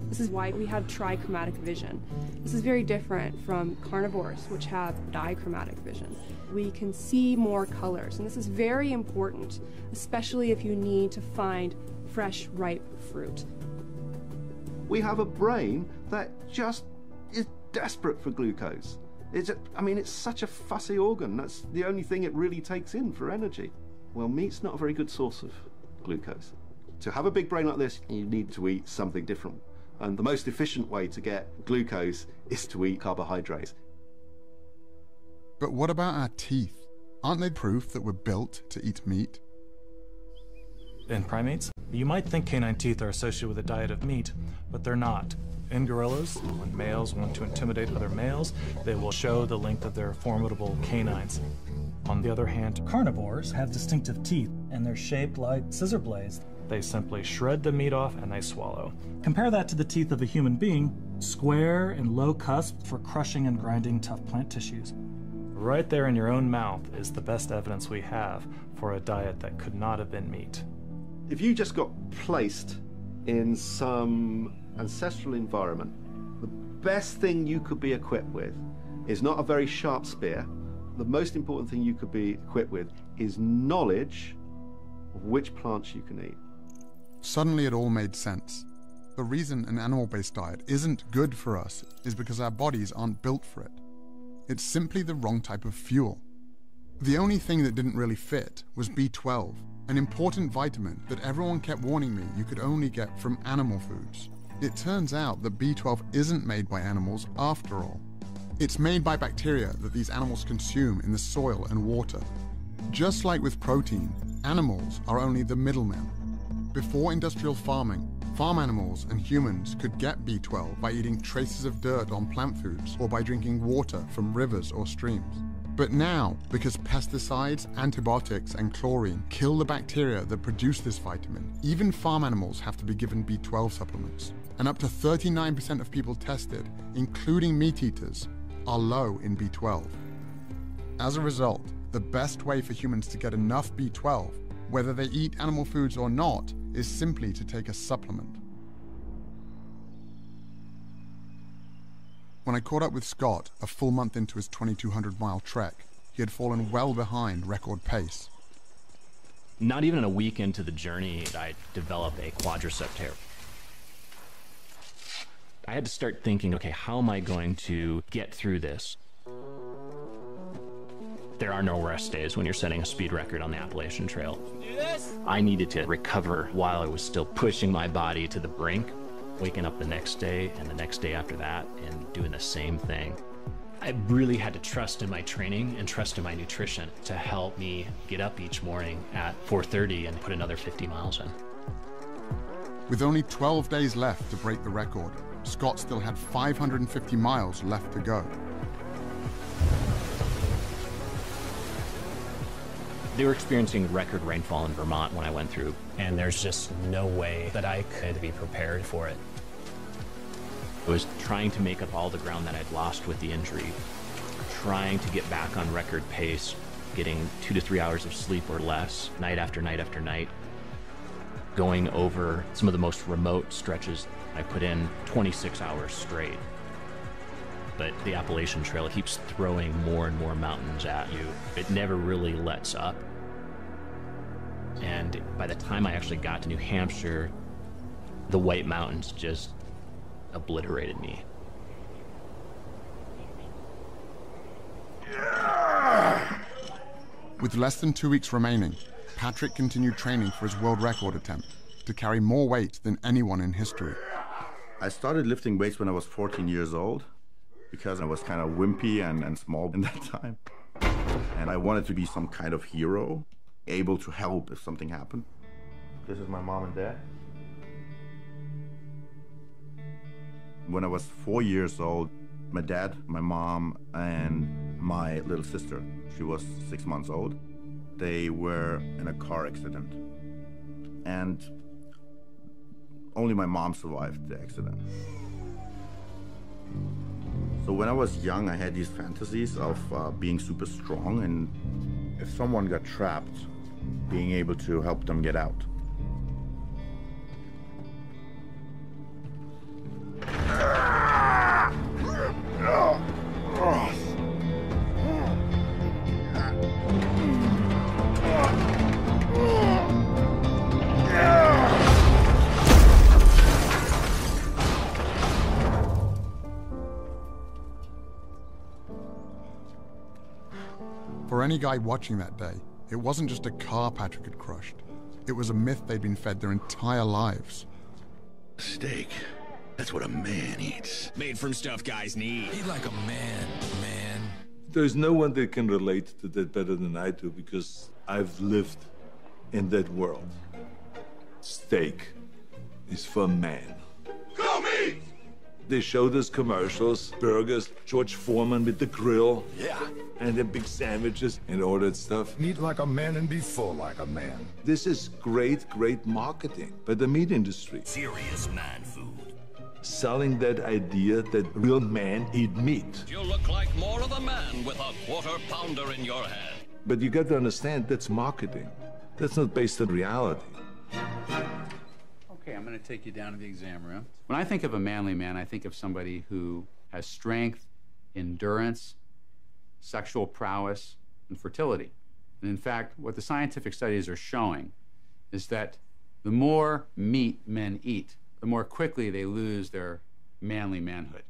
This is why we have trichromatic vision. This is very different from carnivores, which have dichromatic vision. We can see more colors, and this is very important, especially if you need to find fresh, ripe fruit. We have a brain that just is desperate for glucose. It's such a fussy organ. That's the only thing it really takes in for energy. Well, meat's not a very good source of glucose. To have a big brain like this, you need to eat something different. And the most efficient way to get glucose is to eat carbohydrates. But what about our teeth? Aren't they proof that we're built to eat meat? In primates, you might think canine teeth are associated with a diet of meat, but they're not. In gorillas, when males want to intimidate other males, they will show the length of their formidable canines. On the other hand, carnivores have distinctive teeth, and they're shaped like scissor blades. They simply shred the meat off and they swallow. Compare that to the teeth of a human being, square and low cusped for crushing and grinding tough plant tissues. Right there in your own mouth is the best evidence we have for a diet that could not have been meat. If you just got placed in some ancestral environment, the best thing you could be equipped with is not a very sharp spear. The most important thing you could be equipped with is knowledge of which plants you can eat. Suddenly it all made sense. The reason an animal-based diet isn't good for us is because our bodies aren't built for it. It's simply the wrong type of fuel. The only thing that didn't really fit was B12, an important vitamin that everyone kept warning me you could only get from animal foods. It turns out that B12 isn't made by animals after all. It's made by bacteria that these animals consume in the soil and water. Just like with protein, animals are only the middlemen. Before industrial farming, farm animals and humans could get B12 by eating traces of dirt on plant foods or by drinking water from rivers or streams. But now, because pesticides, antibiotics, and chlorine kill the bacteria that produce this vitamin, even farm animals have to be given B12 supplements. And up to 39% of people tested, including meat eaters, are low in B12. As a result, the best way for humans to get enough B12, whether they eat animal foods or not, is simply to take a supplement. When I caught up with Scott a full month into his 2,200-mile trek, he had fallen well behind record pace. Not even a week into the journey, I developed a quadricep tear. I had to start thinking, okay, how am I going to get through this? There are no rest days when you're setting a speed record on the Appalachian Trail. I needed to recover while I was still pushing my body to the brink, waking up the next day and the next day after that and doing the same thing. I really had to trust in my training and trust in my nutrition to help me get up each morning at 4:30 and put another 50 miles in. With only 12 days left to break the record, Scott still had 550 miles left to go. They were experiencing record rainfall in Vermont when I went through, and there's just no way that I could be prepared for it. I was trying to make up all the ground that I'd lost with the injury, trying to get back on record pace, getting 2 to 3 hours of sleep or less, night after night after night, going over some of the most remote stretches. I put in 26 hours straight. But the Appalachian Trail keeps throwing more and more mountains at you. It never really lets up. And by the time I actually got to New Hampshire, the White Mountains just obliterated me. With less than 2 weeks remaining, PATRIK continued training for his world record attempt to carry more weight than anyone in history. I started lifting weights when I was 14 years old because I was kind of wimpy and small in that time. And I wanted to be some kind of hero, able to help if something happened. This is my mom and dad. When I was 4 years old, my dad, my mom, and my little sister, she was 6 months old, they were in a car accident. And only my mom survived the accident. So when I was young, I had these fantasies of being super strong, and if someone got trapped, being able to help them get out. For any guy watching that day, it wasn't just a car Patrick had crushed. It was a myth they'd been fed their entire lives. Steak. That's what a man eats. Made from stuff guys need. Eat like a man, man. There's no one that can relate to that better than I do because I've lived in that world. Steak is for man. Go meat! They showed us commercials, burgers, George Foreman with the grill. Yeah. And the big sandwiches and all that stuff. Eat like a man and be full like a man. This is great, great marketing by the meat industry. Serious man food. Selling that idea that real men eat meat. You look like more of a man with a quarter-pounder in your hand. But you got to understand, that's marketing. That's not based on reality. Okay, I'm going to take you down to the exam room. When I think of a manly man, I think of somebody who has strength, endurance, sexual prowess, and fertility. And in fact, what the scientific studies are showing is that the more meat men eat, the more quickly they lose their manly manhood.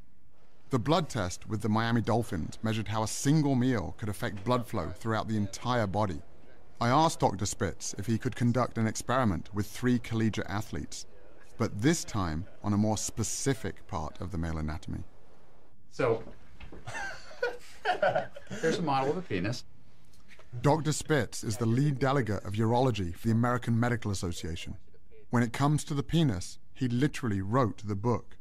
The blood test with the Miami Dolphins measured how a single meal could affect blood flow throughout the entire body. I asked Dr. Spitz if he could conduct an experiment with 3 collegiate athletes, but this time on a more specific part of the male anatomy. So, here's a model of a penis. Dr. Spitz is the lead delegate of urology for the American Medical Association. When it comes to the penis, he literally wrote the book.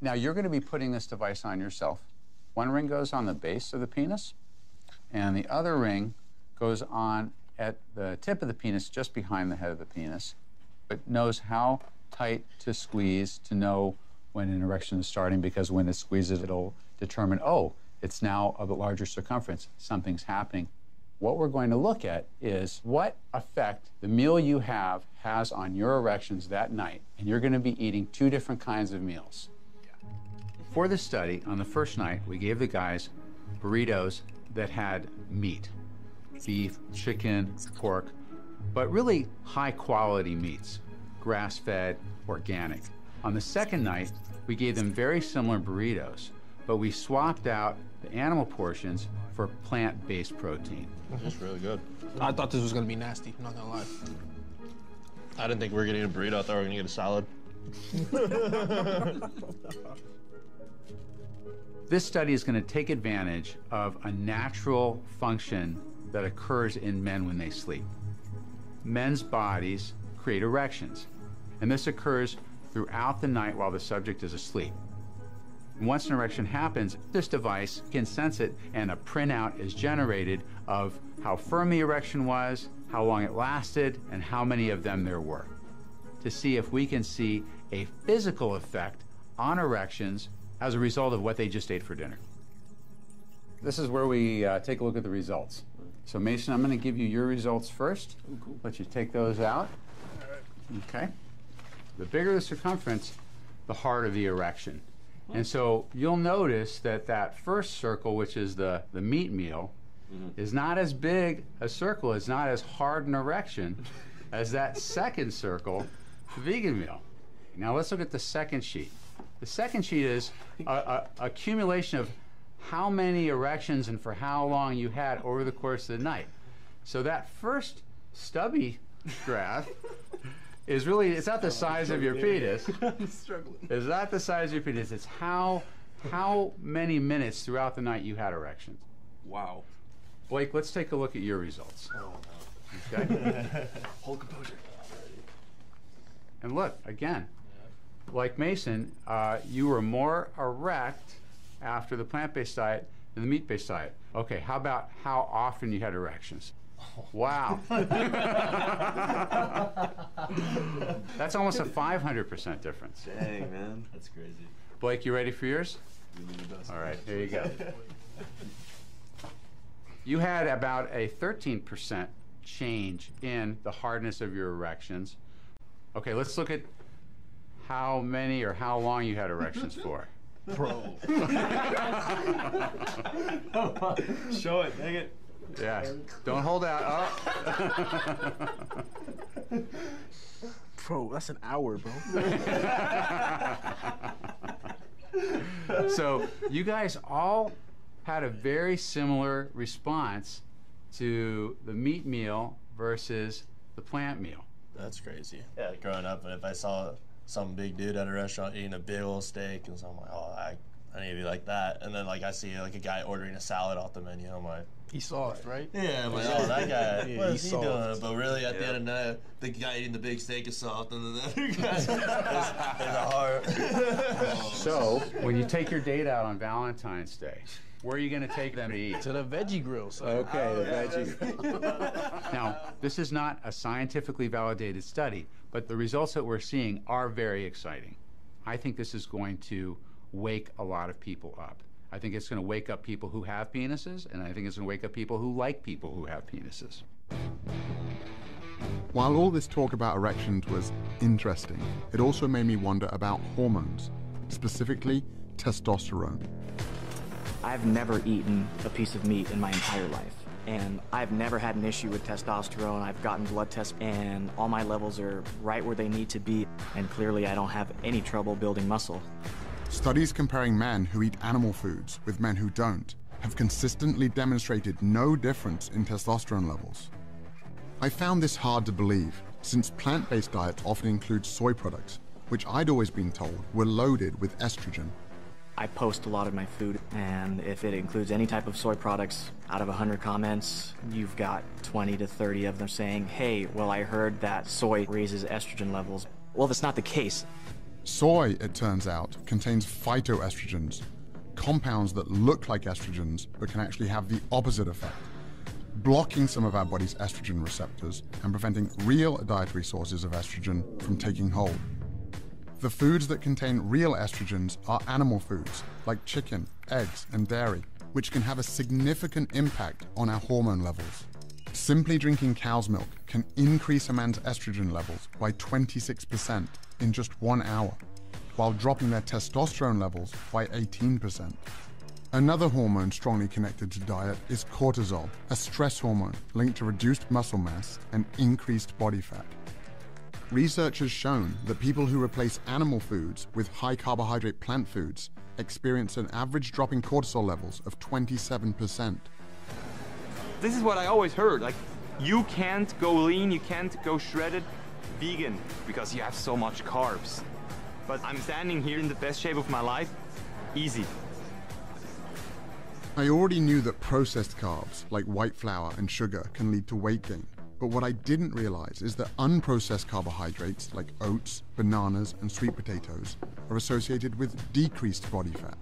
Now, you're going to be putting this device on yourself. One ring goes on the base of the penis, and the other ring goes on at the tip of the penis, just behind the head of the penis. It knows how tight to squeeze to know when an erection is starting, because when it squeezes, it'll determine, oh, it's now of a larger circumference, something's happening. What we're going to look at is what effect the meal you have has on your erections that night. And you're going to be eating 2 different kinds of meals. For this study, on the first night, we gave the guys burritos that had meat. Beef, chicken, pork, but really high-quality meats, grass-fed, organic. On the second night, we gave them very similar burritos, but we swapped out the animal portions for plant-based protein. That's really good. I thought this was gonna be nasty, I'm not gonna lie. I didn't think we were gonna eat a burrito, I thought we were gonna get a salad. This study is gonna take advantage of a natural function that occurs in men when they sleep. Men's bodies create erections, and this occurs throughout the night while the subject is asleep. Once an erection happens, this device can sense it, and a printout is generated of how firm the erection was, how long it lasted, and how many of them there were, to see if we can see a physical effect on erections as a result of what they just ate for dinner. This is where we take a look at the results. So Mason, I'm going to give you your results first. Let you take those out. Okay. The bigger the circumference, the harder the erection. And so you'll notice that that first circle, which is the meat meal, is not as big a circle, it's not as hard an erection as that second circle, the vegan meal. Now let's look at the second sheet. The second sheet is a accumulation of how many erections and for how long you had over the course of the night. So that first stubby graph is really, it's not the size of your penis. I'm struggling. It's not the size of your penis, it's how many minutes throughout the night you had erections. Wow. Blake, let's take a look at your results. Oh, no. Okay? Hold composure. And look, again, like Mason, you were more erect after the plant-based diet than the meat-based diet. Okay, how about how often you had erections? Wow. That's almost a 500% difference. Dang, man. That's crazy. Blake, you ready for yours? All right, here you go. You had about a 13% change in the hardness of your erections. Okay, let's look at how many or how long you had erections for. Bro. Show it, dang it. Yeah, don't hold out. Oh. Bro, that's an hour, bro. So you guys all had a very similar response to the meat meal versus the plant meal. That's crazy. Yeah, growing up, if I saw some big dude at a restaurant eating a big old steak, and so I'm like, oh, I need to be like that. And then like I see like a guy ordering a salad off the menu, I'm like, he's soft, right? Yeah, I'm like, oh, that guy, yeah, what is he soft. doing? But really, at the end of the night, the guy eating the big steak is soft, and the other guy is a heart. So when you take your date out on Valentine's Day, where are you going to take them to eat? To the veggie grill, son. Okay, the veggie. Now, this is not a scientifically validated study, but the results that we're seeing are very exciting. I think this is going to wake a lot of people up. I think it's going to wake up people who have penises, and I think it's going to wake up people who like people who have penises. While all this talk about erections was interesting, it also made me wonder about hormones, specifically testosterone. I've never eaten a piece of meat in my entire life, and I've never had an issue with testosterone. I've gotten blood tests, and all my levels are right where they need to be, and clearly I don't have any trouble building muscle. Studies comparing men who eat animal foods with men who don't have consistently demonstrated no difference in testosterone levels. I found this hard to believe, since plant-based diets often include soy products, which I'd always been told were loaded with estrogen. I post a lot of my food, and if it includes any type of soy products, out of 100 comments, you've got 20 to 30 of them saying, hey, well, I heard that soy raises estrogen levels. Well, that's not the case. Soy, it turns out, contains phytoestrogens, compounds that look like estrogens but can actually have the opposite effect, blocking some of our body's estrogen receptors and preventing real dietary sources of estrogen from taking hold. The foods that contain real estrogens are animal foods, like chicken, eggs, and dairy, which can have a significant impact on our hormone levels. Simply drinking cow's milk can increase a man's estrogen levels by 26% in just 1 hour, while dropping their testosterone levels by 18%. Another hormone strongly connected to diet is cortisol, a stress hormone linked to reduced muscle mass and increased body fat. Research has shown that people who replace animal foods with high-carbohydrate plant foods experience an average drop in cortisol levels of 27%. This is what I always heard, like, you can't go lean, you can't go shredded vegan because you have so much carbs. But I'm standing here in the best shape of my life, easy. I already knew that processed carbs, like white flour and sugar, can lead to weight gain. But what I didn't realize is that unprocessed carbohydrates like oats, bananas, and sweet potatoes are associated with decreased body fat.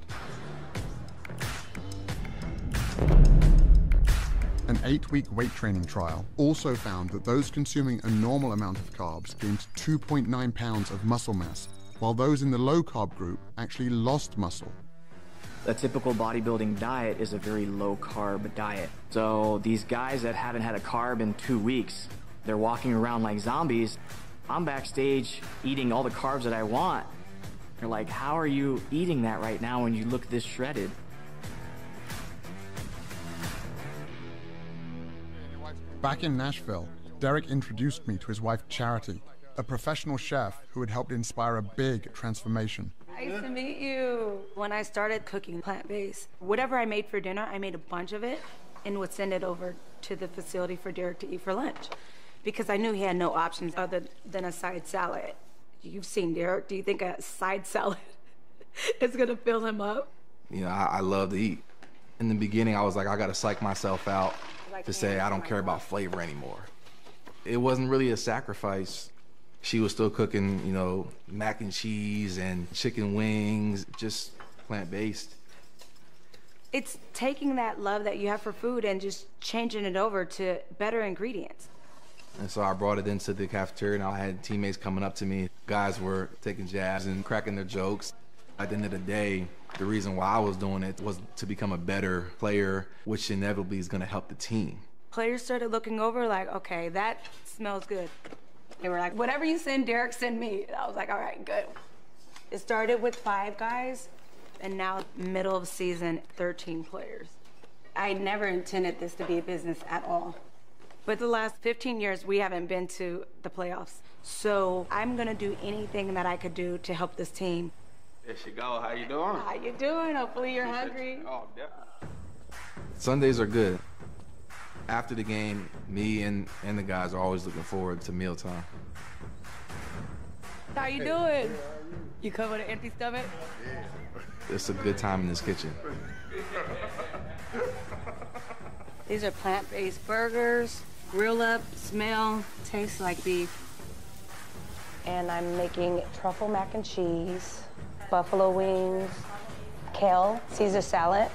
An 8-week weight training trial also found that those consuming a normal amount of carbs gained 2.9 pounds of muscle mass, while those in the low-carb group actually lost muscle. A typical bodybuilding diet is a very low-carb diet. So these guys that haven't had a carb in 2 weeks, they're walking around like zombies. I'm backstage eating all the carbs that I want. They're like, how are you eating that right now when you look this shredded? Back in Nashville, Derek introduced me to his wife Charity, a professional chef who had helped inspire a big transformation. Nice to meet you. When I started cooking plant-based, whatever I made for dinner, I made a bunch of it and would send it over to the facility for Derek to eat for lunch because I knew he had no options other than a side salad. You've seen Derek. Do you think a side salad is going to fill him up? You know, I love to eat. In the beginning, I was like, I got to psych myself out to say, I don't care about flavor anymore. It wasn't really a sacrifice. She was still cooking, you know, mac and cheese and chicken wings, just plant-based. It's taking that love that you have for food and just changing it over to better ingredients. And so I brought it into the cafeteria, and I had teammates coming up to me. Guys were taking jabs and cracking their jokes. At the end of the day, the reason why I was doing it was to become a better player, which inevitably is going to help the team. Players started looking over like, okay, that smells good. They were like, whatever you send Derek, send me. And I was like, all right, good. It started with 5 guys, and now middle of season, 13 players. I never intended this to be a business at all. But the last 15 years, we haven't been to the playoffs. So I'm gonna do anything that I could do to help this team. There she go, how you doing? How you doing? Hopefully you're hungry. Oh, definitely. Sundays are good. After the game, me and the guys are always looking forward to mealtime. How you doing? You come with an empty stomach? It's a good time in this kitchen. These are plant-based burgers, grill up, smell, taste like beef. And I'm making truffle mac and cheese, buffalo wings, kale, Caesar salad,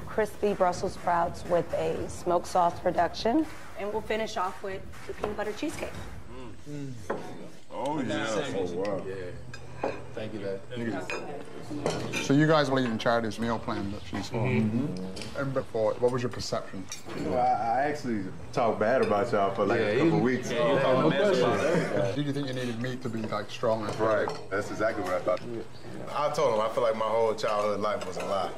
crispy Brussels sprouts with a smoked sauce reduction. And we'll finish off with the peanut butter cheesecake. Oh, yeah. Oh, wow. Yeah. Thank you, Dad. So you guys were eating Charity's meal plan that she saw. And before, what was your perception? Well, I actually talked bad about y'all for like a couple weeks. Yeah, no question. Did you think you needed meat to be like strong? Right. That's exactly what I thought. I told him I feel like my whole childhood life was a lie.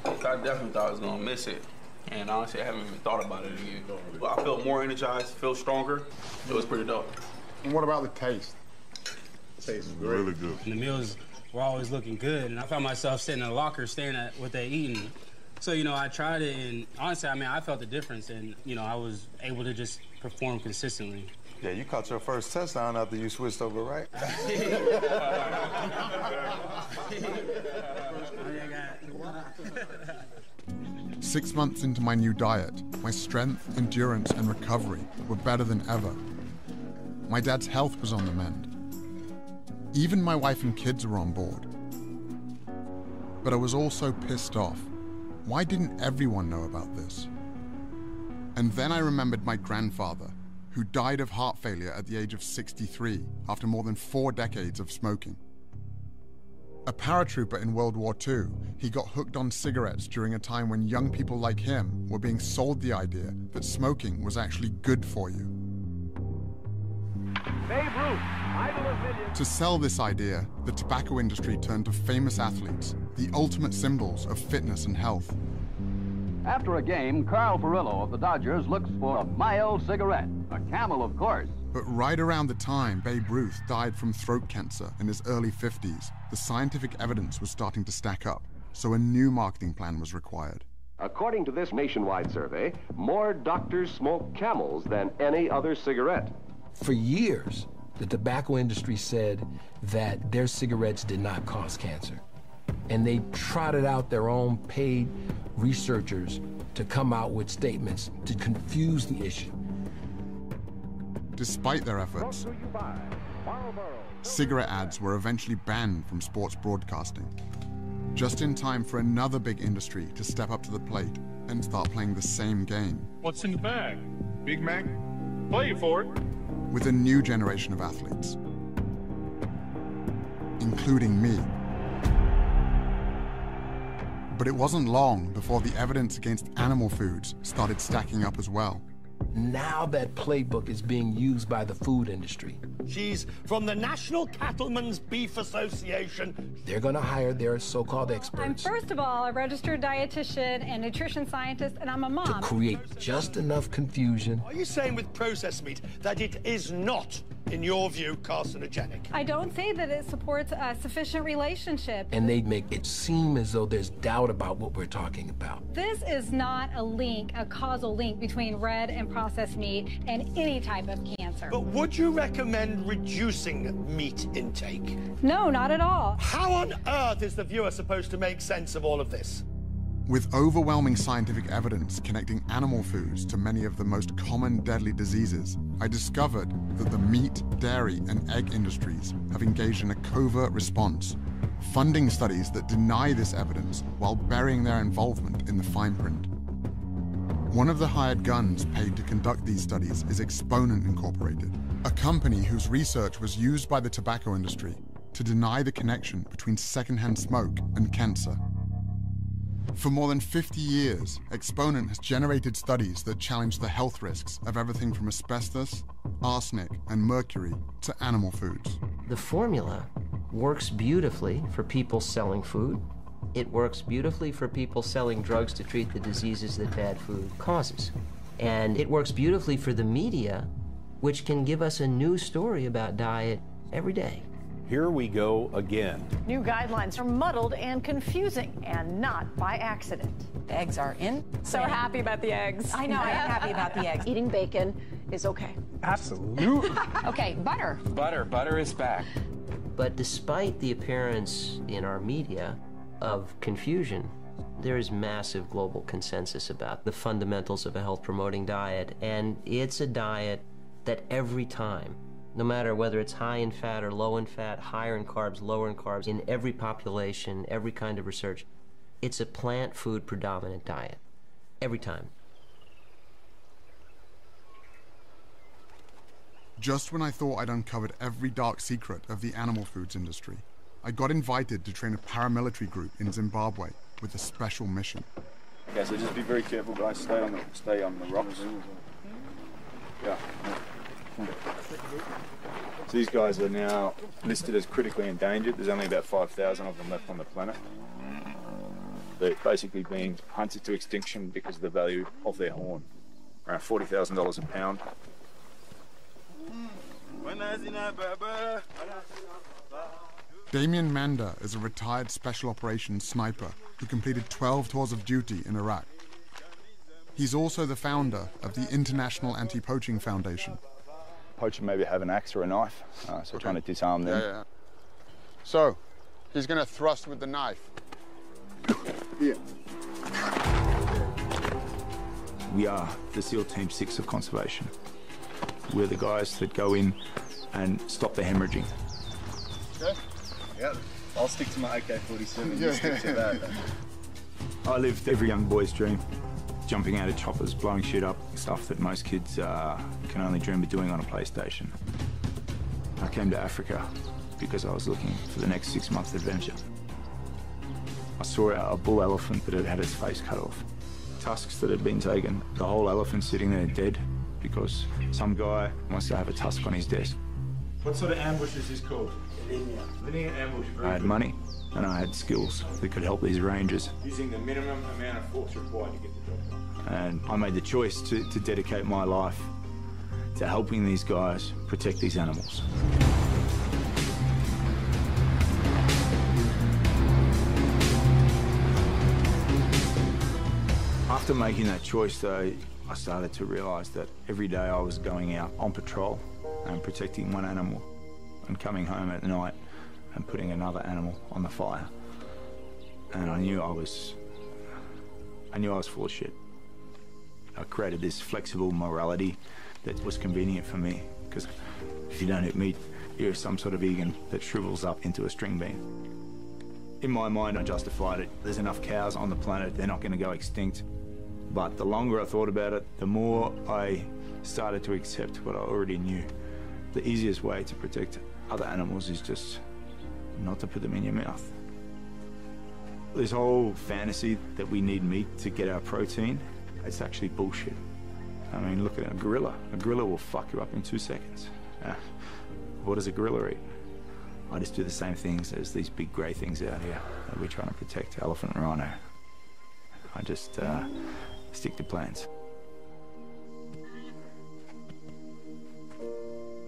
I definitely thought I was gonna miss it. And honestly, I haven't even thought about it again. Well, I felt more energized, feel stronger. It was pretty dope. And what about the taste? Tastes really good. And the meals were always looking good, and I found myself sitting in a locker staring at what they're eating. So, you know, I tried it, and honestly, I mean, I felt the difference, and, you know, I was able to just perform consistently. Yeah, you caught your first touchdown after you switched over, right? 6 months into my new diet, my strength, endurance, and recovery were better than ever. My dad's health was on the mend. Even my wife and kids were on board. But I was also pissed off. Why didn't everyone know about this? And then I remembered my grandfather, who died of heart failure at the age of 63 after more than 4 decades of smoking. A paratrooper in World War II, he got hooked on cigarettes during a time when young people like him were being sold the idea that smoking was actually good for you. To sell this idea, the tobacco industry turned to famous athletes, the ultimate symbols of fitness and health. After a game, Carl Furillo of the Dodgers looks for a mild cigarette, a Camel, of course. But right around the time Babe Ruth died from throat cancer in his early 50s, the scientific evidence was starting to stack up, so a new marketing plan was required. According to this nationwide survey, more doctors smoke Camels than any other cigarette. For years, the tobacco industry said that their cigarettes did not cause cancer. And they trotted out their own paid researchers to come out with statements to confuse the issue. Despite their efforts, cigarette ads were eventually banned from sports broadcasting, just in time for another big industry to step up to the plate and start playing the same game. What's in the bag? Big Mac? Play for it. With a new generation of athletes, including me. But it wasn't long before the evidence against animal foods started stacking up as well. Now that playbook is being used by the food industry. She's from the National Cattlemen's Beef Association. They're going to hire their so-called experts. I'm first of all a registered dietitian and nutrition scientist, and I'm a mom. To create just enough confusion. Are you saying with processed meat that it is not, in your view, carcinogenic? I don't say that it supports a sufficient relationship. And they make it seem as though there's doubt about what we're talking about. This is not a link, a causal link between red and processed meat and any type of cancer. But would you recommend reducing meat intake? No, not at all. How on earth is the viewer supposed to make sense of all of this? With overwhelming scientific evidence connecting animal foods to many of the most common deadly diseases, I discovered that the meat, dairy, and egg industries have engaged in a covert response, funding studies that deny this evidence while burying their involvement in the fine print. One of the hired guns paid to conduct these studies is Exponent Incorporated, a company whose research was used by the tobacco industry to deny the connection between secondhand smoke and cancer. For more than 50 years, Exponent has generated studies that challenge the health risks of everything from asbestos, arsenic, and mercury to animal foods. The formula works beautifully for people selling food. It works beautifully for people selling drugs to treat the diseases that bad food causes. And it works beautifully for the media, which can give us a new story about diet every day. Here we go again. New guidelines are muddled and confusing, and not by accident. The eggs are in. So happy about the eggs. I know, I am happy about the eggs. Eating bacon is okay. Absolutely. Okay, butter. Butter is back. But despite the appearance in our media of confusion, there is massive global consensus about the fundamentals of a health-promoting diet, and it's a diet that every time, no matter whether it's high in fat or low in fat, higher in carbs, lower in carbs, in every population, every kind of research, it's a plant food predominant diet. Every time. Just when I thought I'd uncovered every dark secret of the animal foods industry, I got invited to train a paramilitary group in Zimbabwe with a special mission. Okay, so just be very careful, guys. Stay on the rocks. Yeah. So these guys are now listed as critically endangered. There's only about 5,000 of them left on the planet. They're basically being hunted to extinction because of the value of their horn. Around $40,000 a pound. Damien Manda is a retired special operations sniper who completed 12 tours of duty in Iraq. He's also the founder of the International Anti-Poaching Foundation. Poacher maybe have an axe or a knife, so trying to disarm them. Yeah. So, he's going to thrust with the knife. Here. We are the SEAL Team 6 of conservation. We're the guys that go in and stop the hemorrhaging. Okay. Yeah, I'll stick to my AK-47. You stick to that. I lived every young boy's dream. Jumping out of choppers, blowing shit up, stuff that most kids can only dream of doing on a PlayStation. I came to Africa because I was looking for the next 6-month adventure. I saw a bull elephant that had had its face cut off. Tusks that had been taken, the whole elephant sitting there dead because some guy wants to have a tusk on his desk. What sort of ambush is this called? Linear ambush. I had money and I had skills that could help these rangers. Using the minimum amount of force required to get the job done. And I made the choice to dedicate my life to helping these guys protect these animals. After making that choice, though, I started to realize that every day I was going out on patrol and protecting one animal and coming home at night and putting another animal on the fire. And I knew I was full of shit. I created this flexible morality that was convenient for me, because if you don't eat meat, you're some sort of vegan that shrivels up into a string bean. In my mind, I justified it. There's enough cows on the planet, they're not going to go extinct. But the longer I thought about it, the more I started to accept what I already knew. The easiest way to protect other animals is just not to put them in your mouth. This whole fantasy that we need meat to get our protein, it's actually bullshit. I mean, look at a gorilla. A gorilla will fuck you up in 2 seconds. What does a gorilla eat? I just do the same things as these big grey things out here that we're trying to protect, elephant and rhino. I just stick to plans.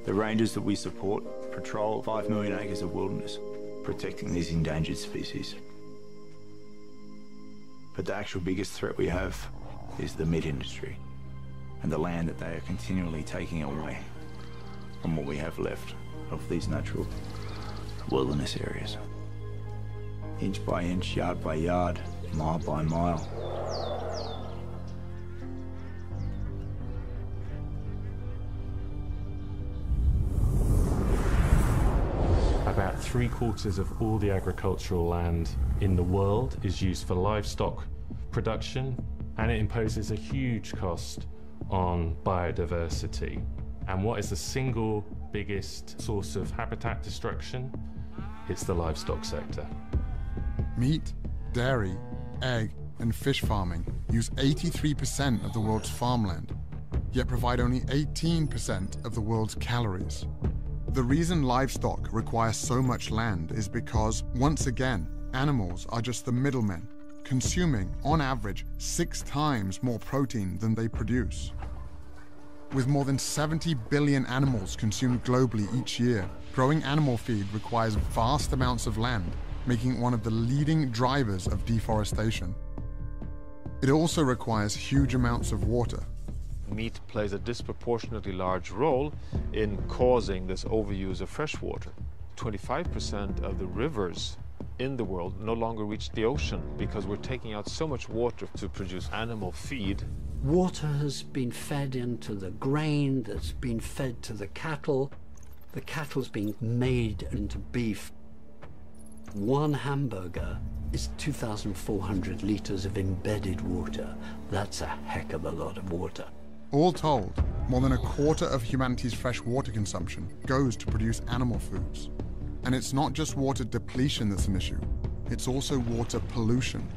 The rangers that we support patrol 5 million acres of wilderness, protecting these endangered species. But the actual biggest threat we have is the meat industry and the land that they are continually taking away from what we have left of these natural wilderness areas. Inch by inch, yard by yard, mile by mile. About 3/4 of all the agricultural land in the world is used for livestock production, and it imposes a huge cost on biodiversity. And what is the single biggest source of habitat destruction? It's the livestock sector. Meat, dairy, egg, and fish farming use 83% of the world's farmland, yet provide only 18% of the world's calories. The reason livestock require so much land is because, once again, animals are just the middlemen, consuming, on average, 6 times more protein than they produce. With more than 70 billion animals consumed globally each year, growing animal feed requires vast amounts of land, making it one of the leading drivers of deforestation. It also requires huge amounts of water. Meat plays a disproportionately large role in causing this overuse of fresh water. 25% of the rivers in the world no longer reach the ocean because we're taking out so much water to produce animal feed. Water has been fed into the grain that's been fed to the cattle. The cattle's being made into beef. One hamburger is 2,400 liters of embedded water. That's a heck of a lot of water. All told, more than 1/4 of humanity's fresh water consumption goes to produce animal foods. And it's not just water depletion that's an issue, it's also water pollution.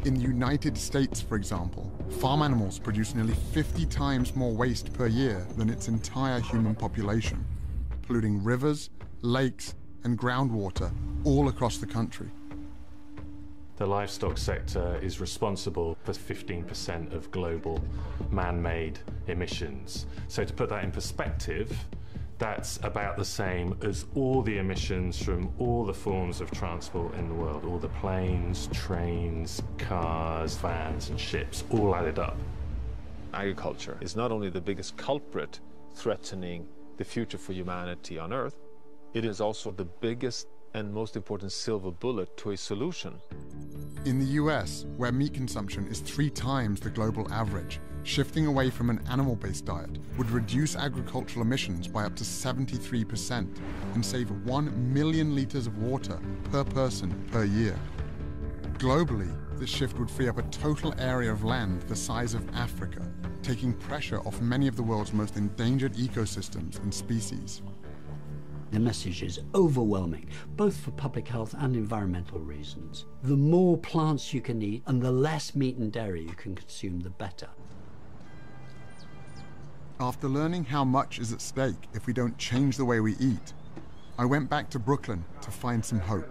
In the United States, for example, farm animals produce nearly 50 times more waste per year than its entire human population, polluting rivers, lakes, and groundwater all across the country. The livestock sector is responsible for 15% of global man-made emissions. So to put that in perspective, that's about the same as all the emissions from all the forms of transport in the world, all the planes, trains, cars, vans, and ships, all added up. Agriculture is not only the biggest culprit threatening the future for humanity on Earth, it is also the biggest and most important silver bullet to a solution. In the US, where meat consumption is 3 times the global average, shifting away from an animal-based diet would reduce agricultural emissions by up to 73% and save 1 million liters of water per person per year. Globally, this shift would free up a total area of land the size of Africa, taking pressure off many of the world's most endangered ecosystems and species. The message is overwhelming, both for public health and environmental reasons. The more plants you can eat and the less meat and dairy you can consume, the better. After learning how much is at stake if we don't change the way we eat, I went back to Brooklyn to find some hope.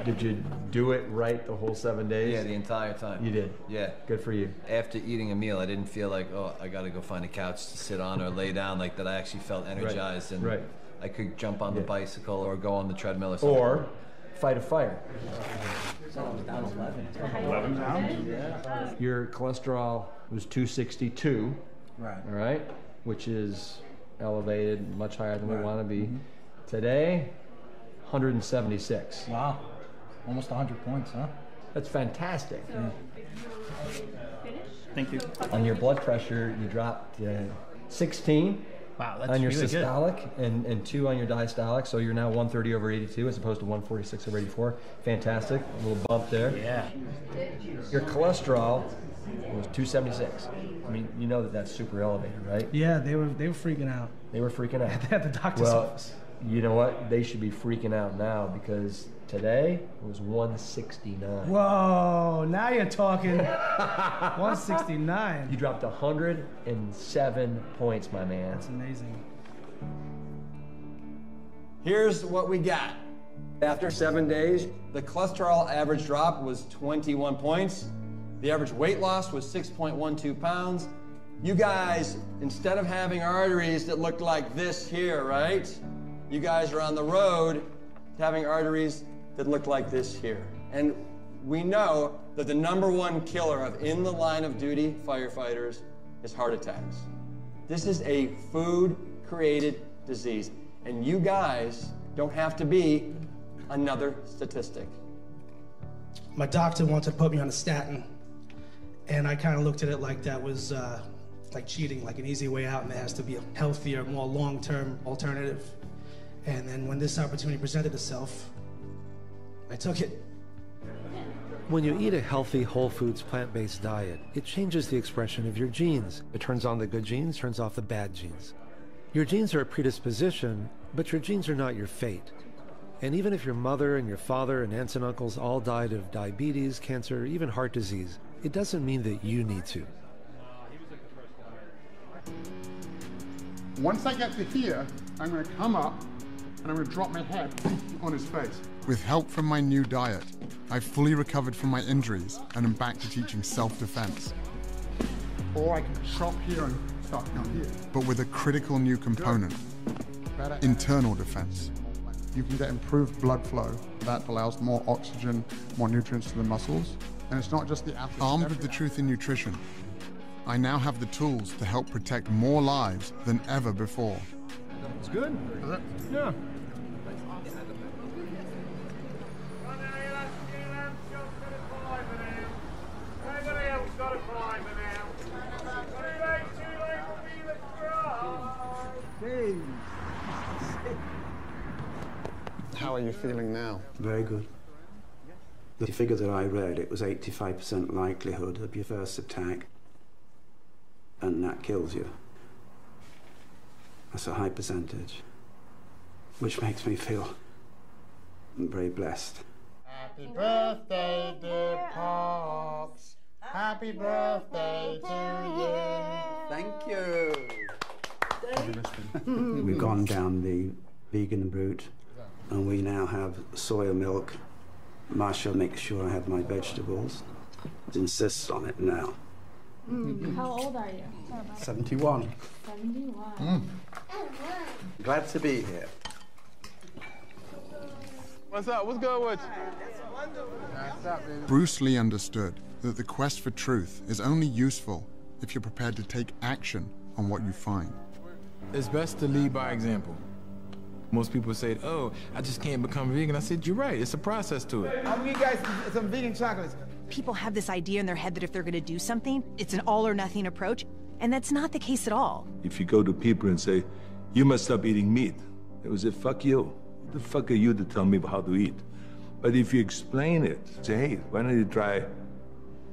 Did you do it right the whole 7 days? Yeah, the entire time. You did? Yeah. Good for you. After eating a meal, I didn't feel like, oh, I gotta go find a couch to sit on or lay down, like that I actually felt energized and I could jump on the bicycle or go on the treadmill or something. Or fight a fire. 11 pounds? Yeah. Your cholesterol was 262. Right. All right? Which is elevated, much higher than we want to be. Today, 176. Wow. Almost 100 points, huh? That's fantastic. Yeah. Thank you. On your blood pressure, you dropped 16 wow, that's on your really systolic and 2 on your diastolic, so you're now 130 over 82 as opposed to 146 over 84. Fantastic. A little bump there. Yeah. Your cholesterol was 276. I mean, you know that that's super elevated, right? Yeah, they were freaking out. They were freaking out. At the doctor's office. You know what? They should be freaking out now because today it was 169. Whoa, now you're talking. 169. You dropped 107 points, my man. That's amazing. Here's what we got. After 7 days, the cholesterol average drop was 21 points. The average weight loss was 6.12 pounds. You guys, instead of having arteries that looked like this here, right? You guys are on the road to having arteries that look like this here. And we know that the #1 killer of in the line of duty firefighters is heart attacks. This is a food man-created disease. And you guys don't have to be another statistic. My doctor wanted to put me on a statin, and I kind of looked at it like that was like cheating, like an easy way out, and there has to be a healthier, more long-term alternative. And then when this opportunity presented itself, I took it. When you eat a healthy, whole foods, plant-based diet, it changes the expression of your genes. It turns on the good genes, turns off the bad genes. Your genes are a predisposition, but your genes are not your fate. And even if your mother and your father and aunts and uncles all died of diabetes, cancer, even heart disease, it doesn't mean that you need to. Once I get to here, I'm going to come up and I'm going to drop my head on his face. With help from my new diet, I've fully recovered from my injuries and am back to teaching self-defense. Or I can chop here and start down here. But with a critical new component, internal defense. You can get improved blood flow that allows more oxygen, more nutrients to the muscles. And it's not just the athletes. Armed with the truth in nutrition, I now have the tools to help protect more lives than ever before. It's good. Is it? Yeah. How are you feeling now? Very good. The figure that I read, it was 85% likelihood of your first attack, and that kills you. That's a high percentage, which makes me feel very blessed. Happy birthday, dear Pops. Happy birthday to you. Thank you. We've gone down the vegan route, and we now have soya milk. Marsha makes sure I have my vegetables. Insists on it now. How old are you? 71. 71. Glad to be here. What's up? What's good with you? Bruce Lee understood that the quest for truth is only useful if you're prepared to take action on what you find. It's best to lead by example. Most people say, oh, I just can't become vegan. I said, you're right, it's a process to it. I'll give you guys some vegan chocolates. People have this idea in their head that if they're going to do something, it's an all or nothing approach, and that's not the case at all. If you go to people and say, you must stop eating meat, they will say, fuck you. Who the fuck are you to tell me how to eat? But if you explain it, say, hey, why don't you try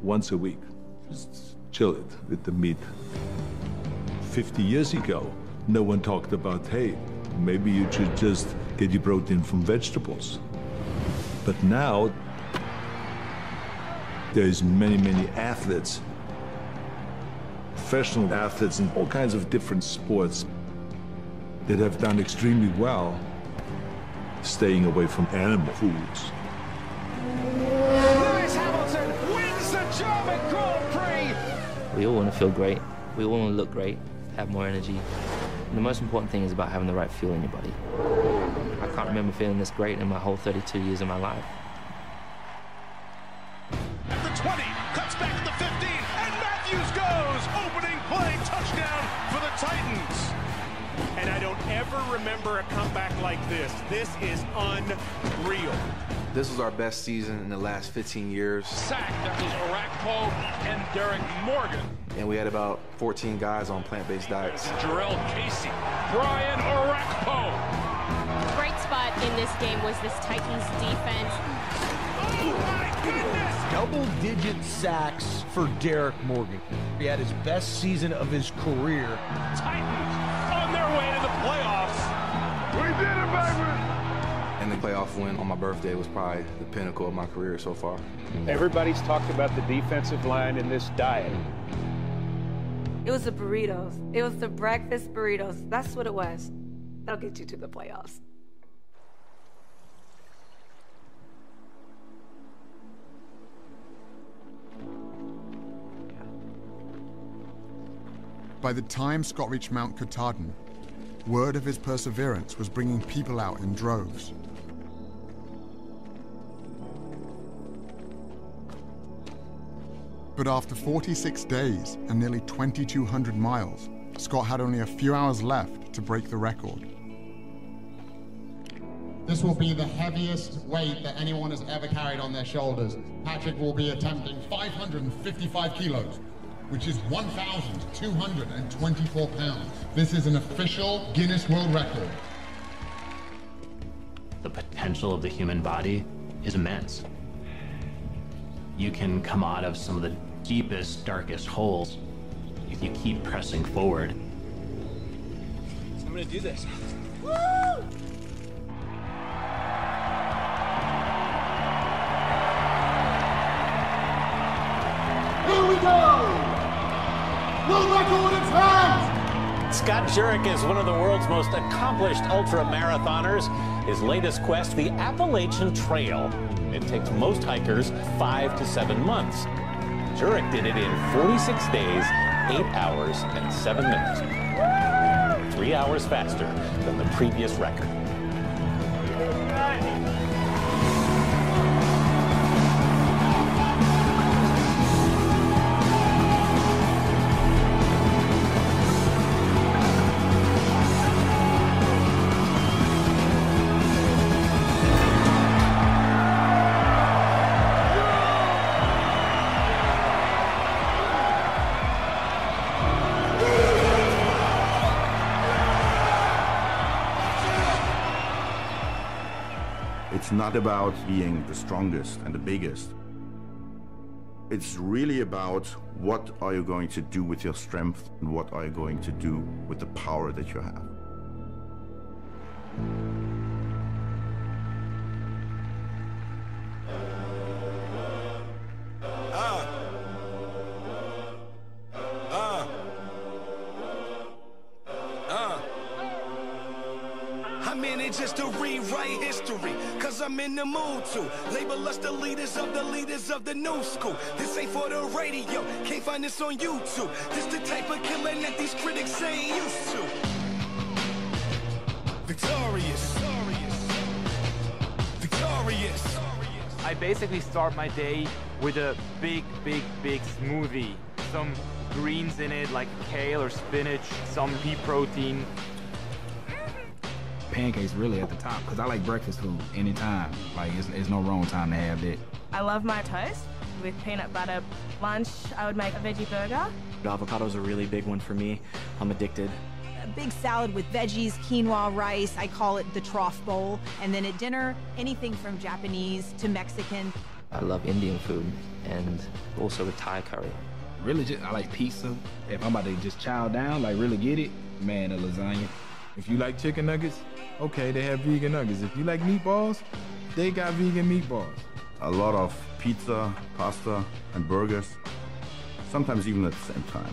once a week? Just chill it with the meat. 50 years ago, no one talked about, hey, maybe you should just get your protein from vegetables. But now, there's many, many athletes, professional athletes in all kinds of different sports that have done extremely well staying away from animal foods. Lewis Hamilton wins the German Grand Prix! We all want to feel great. We all want to look great, have more energy. And the most important thing is about having the right fuel in your body. I can't remember feeling this great in my whole 32 years of my life. At the 20, cuts back at the 15, and Matthews goes! Opening play, touchdown for the Titans! And I don't ever remember a comeback like this. This is unreal. This was our best season in the last 15 years. Sack, that was Arakpo and Derek Morgan. And we had about 14 guys on plant-based diets. Jarrell Casey, Brian Arakpo. Bright spot in this game was this Titans defense. Oh my goodness! Double-digit sacks for Derek Morgan. He had his best season of his career. Titans on their way to the playoffs. We did it, baby! And the playoff win on my birthday was probably the pinnacle of my career so far. Everybody's talked about the defensive line in this diet. It was the burritos. It was the breakfast burritos. That's what it was. That'll get you to the playoffs. By the time Scott reached Mount Katahdin, word of his perseverance was bringing people out in droves. But after 46 days and nearly 2,200 miles, Scott had only a few hours left to break the record. This will be the heaviest weight that anyone has ever carried on their shoulders. Patrick will be attempting 555 kilos, which is 1,224 pounds. This is an official Guinness World Record. The potential of the human body is immense. You can come out of some of the deepest, darkest holes if you keep pressing forward. I'm gonna do this. Woo! Here we go! World record in hand! Scott Jurek is one of the world's most accomplished ultra-marathoners. His latest quest, the Appalachian Trail. It takes most hikers 5 to 7 months. Jurek did it in 46 days, 8 hours, and 7 minutes. 3 hours faster than the previous record. It's not about being the strongest and the biggest. It's really about what are you going to do with your strength and what are you going to do with the power that you have. I'm in it just to rewrite history, cause I'm in the mood to label us the leaders of the new school. This ain't for the radio, can't find this on YouTube. This the type of killing that these critics ain't used to. Victorious, victorious. I basically start my day with a big smoothie. Some greens in it, like kale or spinach, some pea protein. Pancakes really at the top, because I like breakfast food anytime. Like, it's no wrong time to have that. I love my toast with peanut butter. Lunch, I would make a veggie burger. Avocado's a really big one for me. I'm addicted. A big salad with veggies, quinoa, rice. I call it the trough bowl. And then at dinner, anything from Japanese to Mexican. I love Indian food and also with Thai curry. Really, I like pizza. If I'm about to just chow down, like really get it, man, a lasagna. If you like chicken nuggets, okay, they have vegan nuggets. If you like meatballs, they got vegan meatballs. A lot of pizza, pasta, and burgers, sometimes even at the same time.